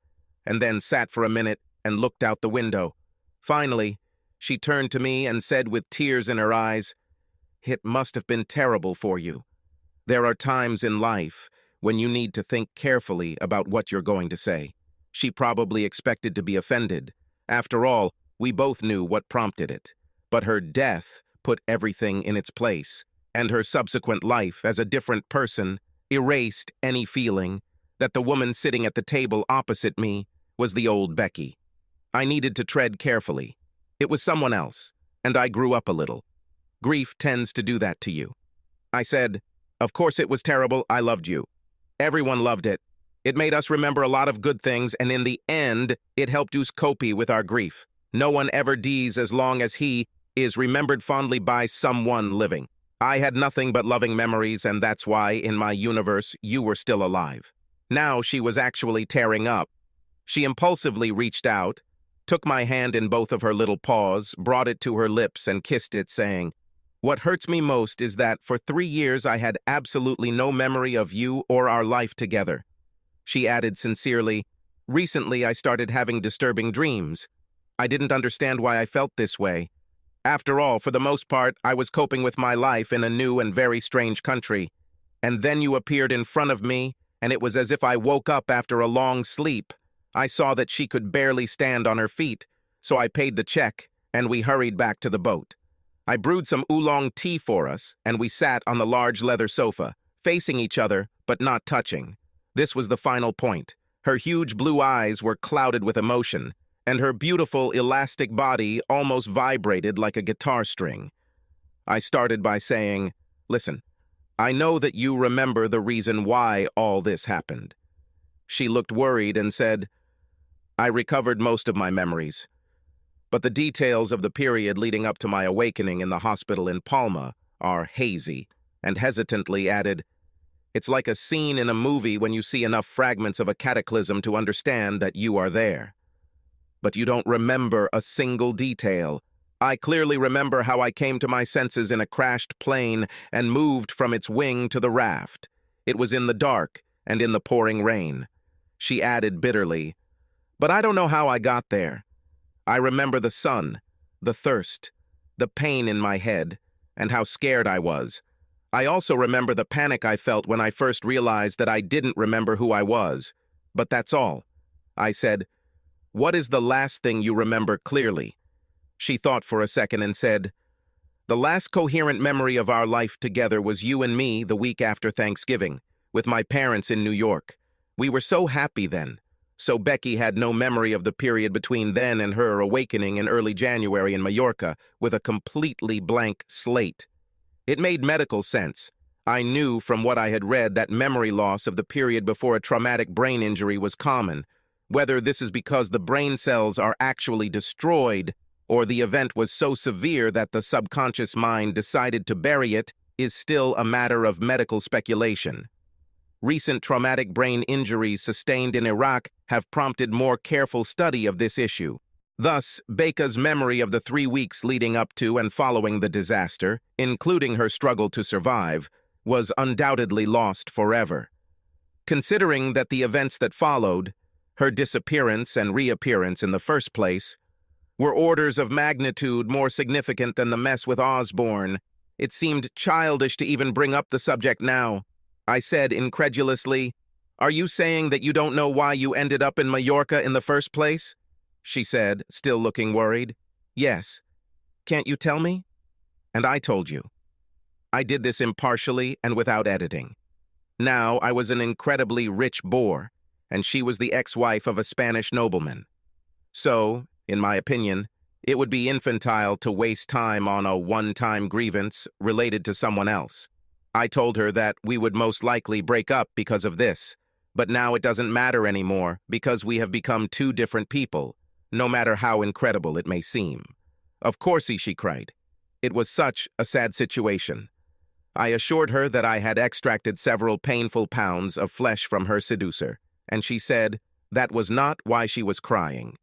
and then sat for a minute and looked out the window. Finally, she turned to me and said with tears in her eyes, "It must have been terrible for you. There are times in life when you need to think carefully about what you're going to say." She probably expected to be offended. After all, we both knew what prompted it. But her death put everything in its place, and her subsequent life as a different person erased any feeling that the woman sitting at the table opposite me was the old Becky. I needed to tread carefully. It was someone else, and I grew up a little. Grief tends to do that to you. I said, "Of course it was terrible, I loved you. Everyone loved it. It made us remember a lot of good things, and in the end, it helped us cope with our grief. No one ever dies as long as he is remembered fondly by someone living. I had nothing but loving memories, and that's why, in my universe, you were still alive." Now she was actually tearing up. She impulsively reached out, took my hand in both of her little paws, brought it to her lips, and kissed it, saying, "What hurts me most is that for 3 years I had absolutely no memory of you or our life together." She added sincerely, "Recently I started having disturbing dreams. I didn't understand why I felt this way. After all, for the most part, I was coping with my life in a new and very strange country. And then you appeared in front of me, and it was as if I woke up after a long sleep. I saw that she could barely stand on her feet, so I paid the check, and we hurried back to the boat. I brewed some oolong tea for us, and we sat on the large leather sofa, facing each other, but not touching. This was the final point. Her huge blue eyes were clouded with emotion, and her beautiful, elastic body almost vibrated like a guitar string. I started by saying, "Listen, I know that you remember the reason why all this happened." She looked worried and said, "I recovered most of my memories, but the details of the period leading up to my awakening in the hospital in Palma are hazy," and hesitantly added, "It's like a scene in a movie when you see enough fragments of a cataclysm to understand that you are there. But you don't remember a single detail. I clearly remember how I came to my senses in a crashed plane and moved from its wing to the raft. It was in the dark and in the pouring rain." She added bitterly, "But I don't know how I got there. I remember the sun, the thirst, the pain in my head, and how scared I was. I also remember the panic I felt when I first realized that I didn't remember who I was. But that's all." I said, "What is the last thing you remember clearly?" She thought for a second and said, "The last coherent memory of our life together was you and me the week after Thanksgiving, with my parents in New York. We were so happy then." So Becky had no memory of the period between then and her awakening in early January in Mallorca, with a completely blank slate. It made medical sense. I knew from what I had read that memory loss of the period before a traumatic brain injury was common. Whether this is because the brain cells are actually destroyed or the event was so severe that the subconscious mind decided to bury it is still a matter of medical speculation. Recent traumatic brain injuries sustained in Iraq have prompted more careful study of this issue. Thus, Becca's memory of the 3 weeks leading up to and following the disaster, including her struggle to survive, was undoubtedly lost forever. Considering that the events that followed, her disappearance and reappearance in the first place, were orders of magnitude more significant than the mess with Osborne, it seemed childish to even bring up the subject now. I said incredulously, "Are you saying that you don't know why you ended up in Mallorca in the first place?" She said, still looking worried. "Yes. Can't you tell me?" And I told you. I did this impartially and without editing. Now I was an incredibly rich boor, and she was the ex-wife of a Spanish nobleman. So, in my opinion, it would be infantile to waste time on a one-time grievance related to someone else. I told her that we would most likely break up because of this, but now it doesn't matter anymore because we have become two different people, no matter how incredible it may seem. "Of course," she cried. It was such a sad situation. I assured her that I had extracted several painful pounds of flesh from her seducer, and she said that was not why she was crying.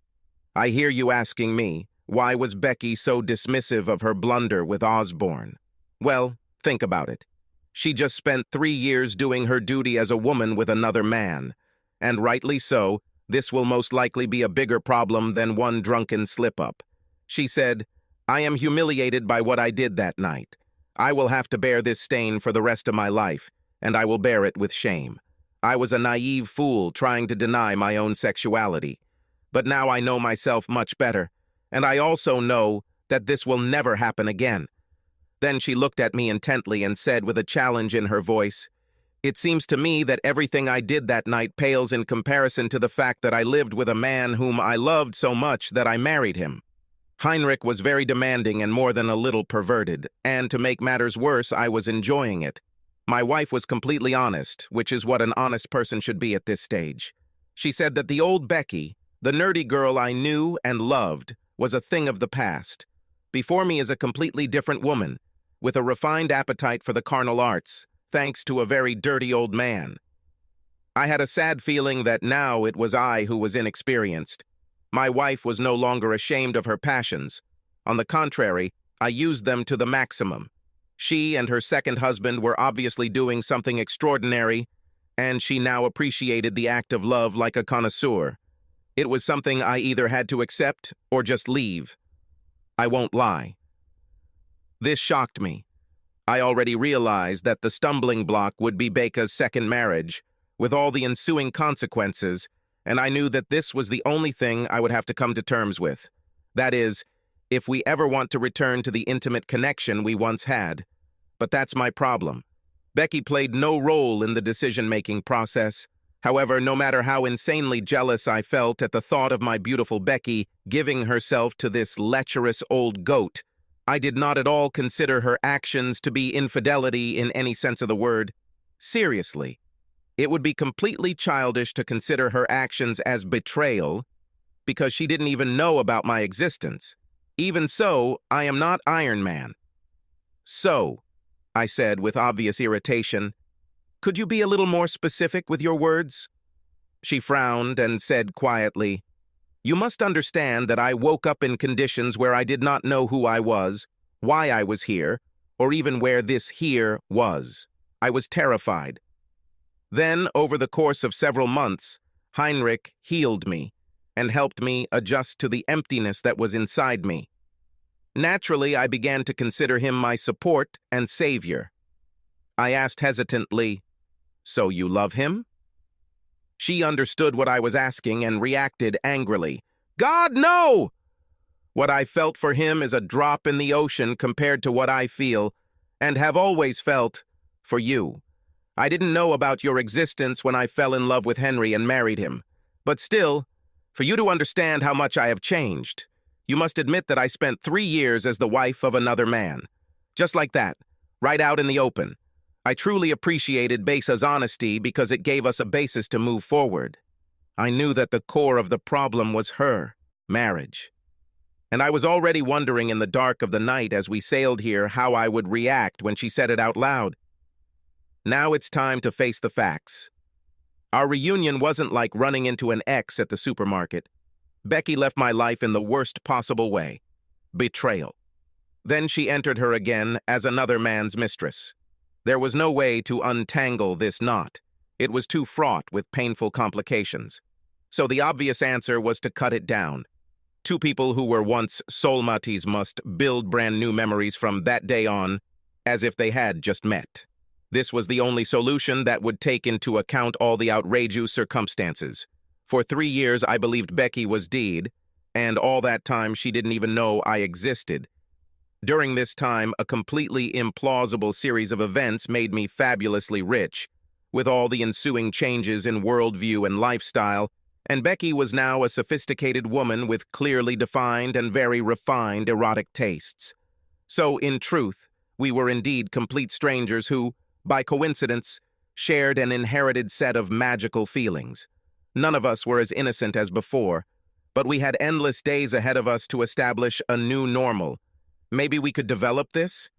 I hear you asking me, why was Becky so dismissive of her blunder with Osborne? Well, think about it. She just spent 3 years doing her duty as a woman with another man, and rightly so, this will most likely be a bigger problem than one drunken slip-up. She said, "I am humiliated by what I did that night. I will have to bear this stain for the rest of my life, and I will bear it with shame. I was a naive fool trying to deny my own sexuality. But now I know myself much better, and I also know that this will never happen again." Then she looked at me intently and said with a challenge in her voice, "It seems to me that everything I did that night pales in comparison to the fact that I lived with a man whom I loved so much that I married him." Heinrich was very demanding and more than a little perverted, and to make matters worse, I was enjoying it. My wife was completely honest, which is what an honest person should be at this stage. She said that the old Becky, the nerdy girl I knew and loved, was a thing of the past. Before me is a completely different woman, with a refined appetite for the carnal arts, thanks to a very dirty old man. I had a sad feeling that now it was I who was inexperienced. My wife was no longer ashamed of her passions. On the contrary, I used them to the maximum. She and her second husband were obviously doing something extraordinary, and she now appreciated the act of love like a connoisseur. It was something I either had to accept or just leave. I won't lie. This shocked me. I already realized that the stumbling block would be Becca's second marriage, with all the ensuing consequences, and I knew that this was the only thing I would have to come to terms with. That is, if we ever want to return to the intimate connection we once had. But that's my problem. Becky played no role in the decision-making process. However, no matter how insanely jealous I felt at the thought of my beautiful Becky giving herself to this lecherous old goat, I did not at all consider her actions to be infidelity in any sense of the word. Seriously, it would be completely childish to consider her actions as betrayal because she didn't even know about my existence. Even so, I am not Iron Man. "So," I said with obvious irritation, "could you be a little more specific with your words?" She frowned and said quietly, "You must understand that I woke up in conditions where I did not know who I was, why I was here, or even where this here was. I was terrified. Then, over the course of several months, Heinrich healed me and helped me adjust to the emptiness that was inside me. Naturally, I began to consider him my support and savior. I asked hesitantly, "So you love him?" She understood what I was asking and reacted angrily. "God, no! What I felt for him is a drop in the ocean compared to what I feel, and have always felt, for you. I didn't know about your existence when I fell in love with Henry and married him. But still, for you to understand how much I have changed, you must admit that I spent 3 years as the wife of another man. Just like that, right out in the open. I truly appreciated Besa's honesty because it gave us a basis to move forward. I knew that the core of the problem was her, marriage. And I was already wondering in the dark of the night as we sailed here how I would react when she said it out loud. Now it's time to face the facts. Our reunion wasn't like running into an ex at the supermarket. Becky left my life in the worst possible way. Betrayal. Then she entered her again as another man's mistress. There was no way to untangle this knot. It was too fraught with painful complications. So the obvious answer was to cut it down. Two people who were once soulmates must build brand new memories from that day on, as if they had just met. This was the only solution that would take into account all the outrageous circumstances. For 3 years, I believed Becky was dead, and all that time she didn't even know I existed. During this time, a completely implausible series of events made me fabulously rich, with all the ensuing changes in worldview and lifestyle, and Becky was now a sophisticated woman with clearly defined and very refined erotic tastes. So, in truth, we were indeed complete strangers who, by coincidence, shared an inherited set of magical feelings. None of us were as innocent as before, but we had endless days ahead of us to establish a new normal. Maybe we could develop this?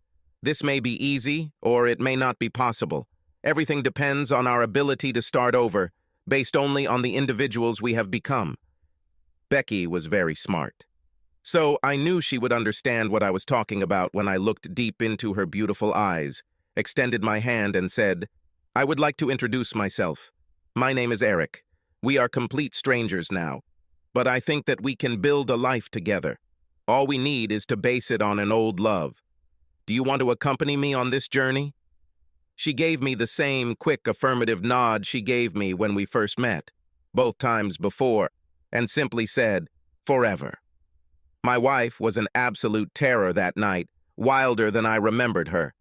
This may be easy, or it may not be possible. Everything depends on our ability to start over, based only on the individuals we have become. Becky was very smart. So I knew she would understand what I was talking about when I looked deep into her beautiful eyes, extended my hand and said, "I would like to introduce myself. My name is Eric. We are complete strangers now, but I think that we can build a life together. All we need is to base it on an old love. Do you want to accompany me on this journey?" She gave me the same quick affirmative nod she gave me when we first met, both times before, and simply said, "Forever." My wife was an absolute terror that night, wilder than I remembered her.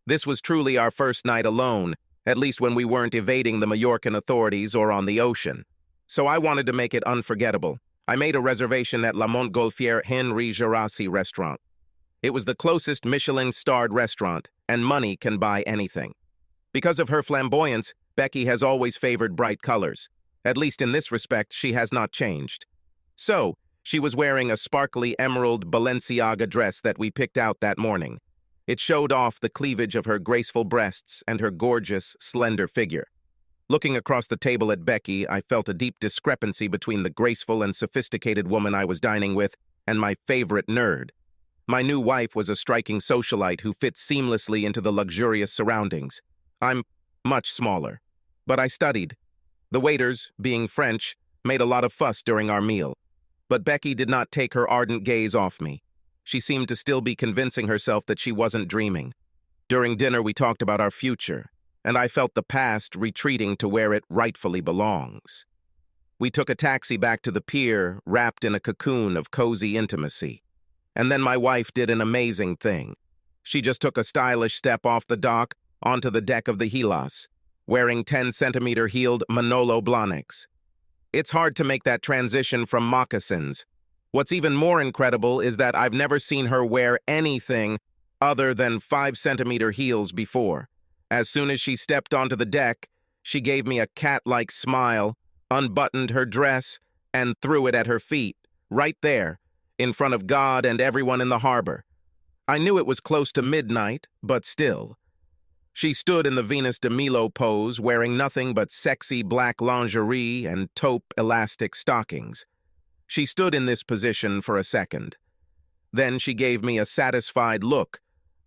This was truly our first night alone, at least when we weren't evading the Majorcan authorities or on the ocean. So I wanted to make it unforgettable. I made a reservation at La Montgolfière Henri Gerasi restaurant. It was the closest Michelin-starred restaurant, and money can buy anything. Because of her flamboyance, Becky has always favored bright colors. At least in this respect, she has not changed. So, she was wearing a sparkly emerald Balenciaga dress that we picked out that morning. It showed off the cleavage of her graceful breasts and her gorgeous, slender figure. Looking across the table at Becky, I felt a deep discrepancy between the graceful and sophisticated woman I was dining with and my favorite nerd. My new wife was a striking socialite who fit seamlessly into the luxurious surroundings. I'm much smaller, but I studied. The waiters, being French, made a lot of fuss during our meal. But Becky did not take her ardent gaze off me. She seemed to still be convincing herself that she wasn't dreaming. During dinner, we talked about our future, and I felt the past retreating to where it rightfully belongs. We took a taxi back to the pier, wrapped in a cocoon of cozy intimacy. And then my wife did an amazing thing. She just took a stylish step off the dock onto the deck of the Hellas, wearing 10-centimeter heeled Manolo Blahniks. It's hard to make that transition from moccasins. What's even more incredible is that I've never seen her wear anything other than 5-centimeter heels before. As soon as she stepped onto the deck, she gave me a cat-like smile, unbuttoned her dress, and threw it at her feet, right there, in front of God and everyone in the harbor. I knew it was close to midnight, but still. She stood in the Venus de Milo pose, wearing nothing but sexy black lingerie and taupe elastic stockings. She stood in this position for a second. Then she gave me a satisfied look,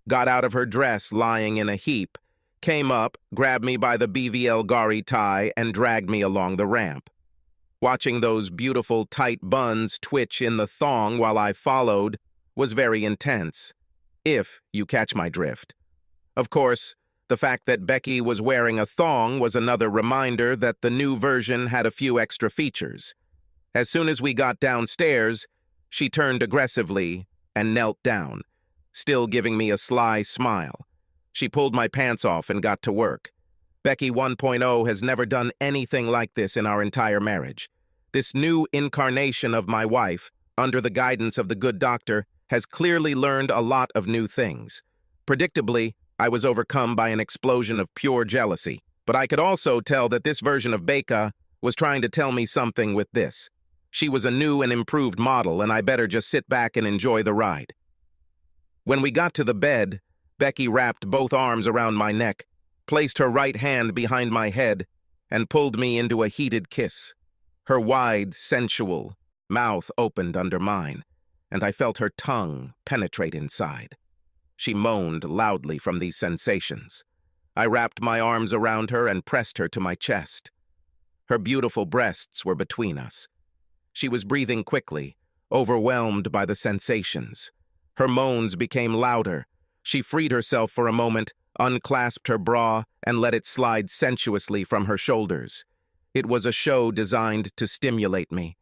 got out of her dress lying in a heap, came up, grabbed me by the BVL Gari tie, and dragged me along the ramp. Watching those beautiful tight buns twitch in the thong while I followed was very intense, if you catch my drift. Of course, the fact that Becky was wearing a thong was another reminder that the new version had a few extra features. As soon as we got downstairs, she turned aggressively and knelt down, still giving me a sly smile. She pulled my pants off and got to work. Becky 1.0 has never done anything like this in our entire marriage. This new incarnation of my wife, under the guidance of the good doctor, has clearly learned a lot of new things. Predictably, I was overcome by an explosion of pure jealousy, but I could also tell that this version of Becca was trying to tell me something with this. She was a new and improved model, and I better just sit back and enjoy the ride. When we got to the bed, Becky wrapped both arms around my neck, placed her right hand behind my head, and pulled me into a heated kiss. Her wide, sensual mouth opened under mine, and I felt her tongue penetrate inside. She moaned loudly from these sensations. I wrapped my arms around her and pressed her to my chest. Her beautiful breasts were between us. She was breathing quickly, overwhelmed by the sensations. Her moans became louder. She freed herself for a moment, unclasped her bra, and let it slide sensuously from her shoulders. It was a show designed to stimulate me.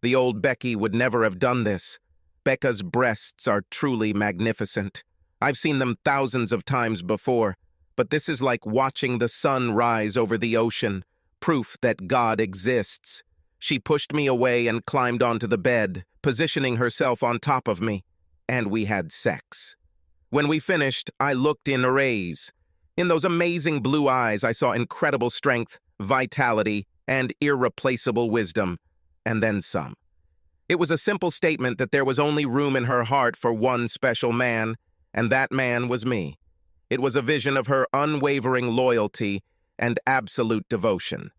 The old Becky would never have done this. Becca's breasts are truly magnificent. I've seen them thousands of times before, but this is like watching the sun rise over the ocean, proof that God exists. She pushed me away and climbed onto the bed, positioning herself on top of me, and we had sex. When we finished, I looked in araze. In those amazing blue eyes, I saw incredible strength, vitality, and irreplaceable wisdom, and then some. It was a simple statement that there was only room in her heart for one special man, and that man was me. It was a vision of her unwavering loyalty and absolute devotion.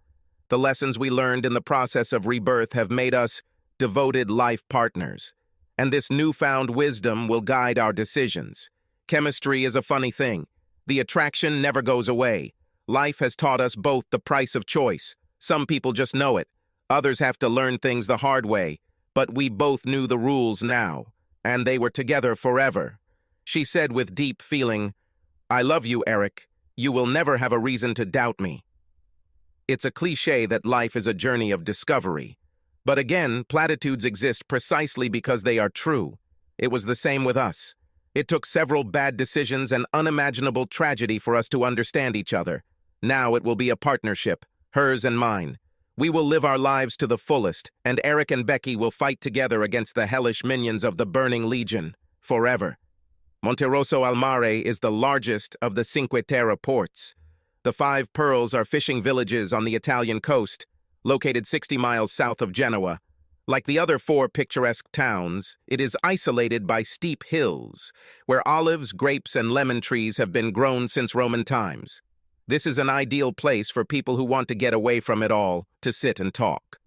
The lessons we learned in the process of rebirth have made us devoted life partners, and this newfound wisdom will guide our decisions. Chemistry is a funny thing. The attraction never goes away. Life has taught us both the price of choice. Some people just know it. Others have to learn things the hard way. But we both knew the rules now, and they were together forever. She said with deep feeling, "I love you, Eric. You will never have a reason to doubt me." It's a cliché that life is a journey of discovery. But again, platitudes exist precisely because they are true. It was the same with us. It took several bad decisions and unimaginable tragedy for us to understand each other. Now it will be a partnership, hers and mine. We will live our lives to the fullest, and Eric and Becky will fight together against the hellish minions of the Burning Legion, forever. Monterosso al Mare is the largest of the Cinque Terre ports. The Five Pearls are fishing villages on the Italian coast, located 60 miles south of Genoa. Like the other four picturesque towns, it is isolated by steep hills, where olives, grapes, and lemon trees have been grown since Roman times. This is an ideal place for people who want to get away from it all, to sit and talk.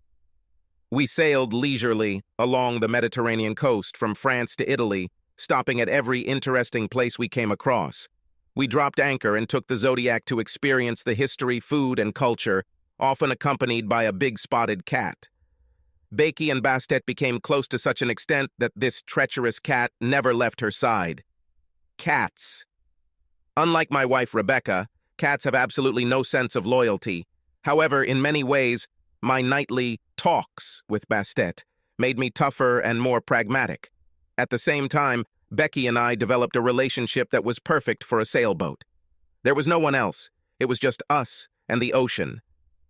We sailed leisurely along the Mediterranean coast from France to Italy, stopping at every interesting place we came across. We dropped anchor and took the Zodiac to experience the history, food, and culture, often accompanied by a big spotted cat. Becky and Bastet became close to such an extent that this treacherous cat never left her side. Cats. Unlike my wife Rebecca, cats have absolutely no sense of loyalty. However, in many ways, my nightly talks with Bastet made me tougher and more pragmatic. At the same time, Becky and I developed a relationship that was perfect for a sailboat. There was no one else. It was just us and the ocean.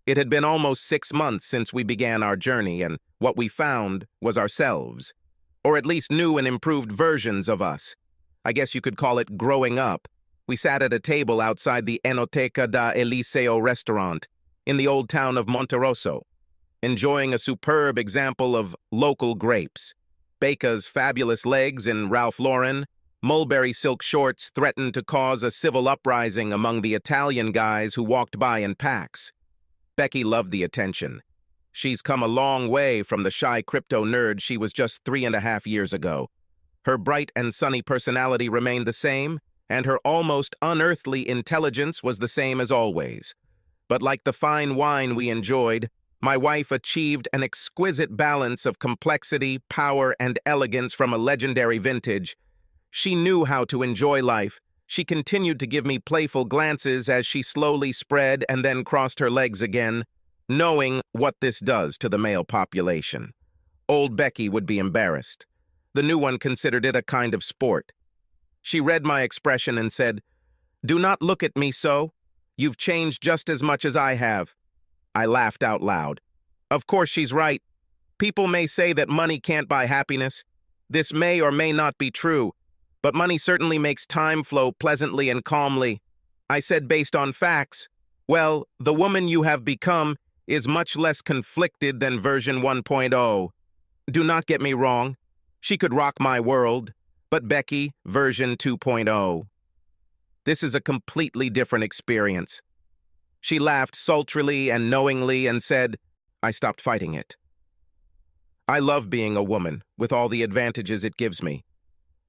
It had been almost 6 months since we began our journey, and what we found was ourselves. Or at least new and improved versions of us. I guess you could call it growing up. We sat at a table outside the Enoteca da Eliseo restaurant in the old town of Monterosso, enjoying a superb example of local grapes. Becca's fabulous legs in Ralph Lauren, mulberry silk shorts threatened to cause a civil uprising among the Italian guys who walked by in packs. Becky loved the attention. She's come a long way from the shy crypto nerd she was just 3.5 years ago. Her bright and sunny personality remained the same, and her almost unearthly intelligence was the same as always. But like the fine wine we enjoyed, my wife achieved an exquisite balance of complexity, power, and elegance from a legendary vintage. She knew how to enjoy life. She continued to give me playful glances as she slowly spread and then crossed her legs again, knowing what this does to the male population. Old Becky would be embarrassed. The new one considered it a kind of sport. She read my expression and said, "Do not look at me so. You've changed just as much as I have." I laughed out loud. Of course she's right. People may say that money can't buy happiness. This may or may not be true, but money certainly makes time flow pleasantly and calmly. I said based on facts. Well, the woman you have become is much less conflicted than version 1.0. Do not get me wrong. She could rock my world. But Becky, version 2.0. This is a completely different experience. She laughed sultrily and knowingly and said, I stopped fighting it. I love being a woman, with all the advantages it gives me.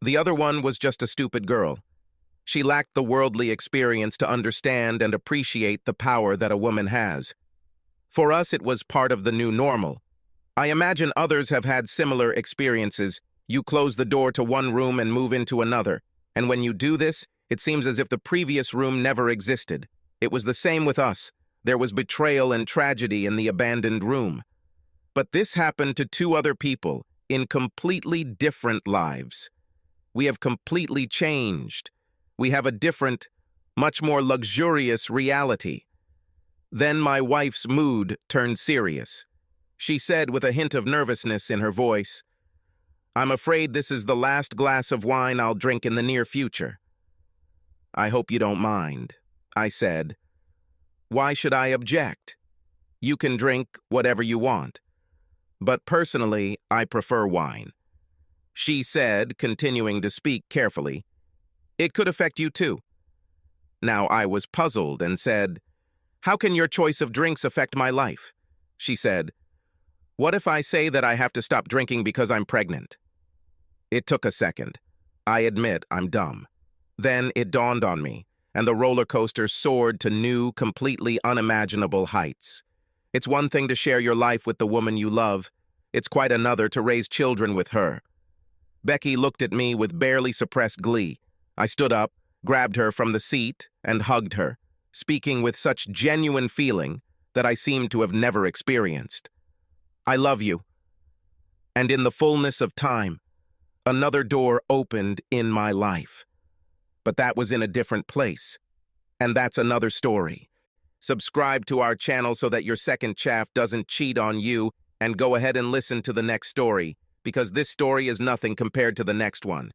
The other one was just a stupid girl. She lacked the worldly experience to understand and appreciate the power that a woman has. For us, it was part of the new normal. I imagine others have had similar experiences. You close the door to one room and move into another, and when you do this, it seems as if the previous room never existed. It was the same with us. There was betrayal and tragedy in the abandoned room. But this happened to two other people in completely different lives. We have completely changed. We have a different, much more luxurious reality. Then my wife's mood turned serious. She said with a hint of nervousness in her voice, "I'm afraid this is the last glass of wine I'll drink in the near future." "I hope you don't mind," I said. "Why should I object? You can drink whatever you want. But personally, I prefer wine." She said, continuing to speak carefully, "It could affect you too." Now I was puzzled and said, "How can your choice of drinks affect my life?" She said, "What if I say that I have to stop drinking because I'm pregnant?" It took a second. I admit I'm dumb. Then it dawned on me, and the roller coaster soared to new, completely unimaginable heights. It's one thing to share your life with the woman you love. It's quite another to raise children with her. Becky looked at me with barely suppressed glee. I stood up, grabbed her from the seat, and hugged her, speaking with such genuine feeling that I seemed to have never experienced. "I love you." And in the fullness of time, another door opened in my life. But that was in a different place. And that's another story. Subscribe to our channel so that your second chaff doesn't cheat on you, and go ahead and listen to the next story, because this story is nothing compared to the next one.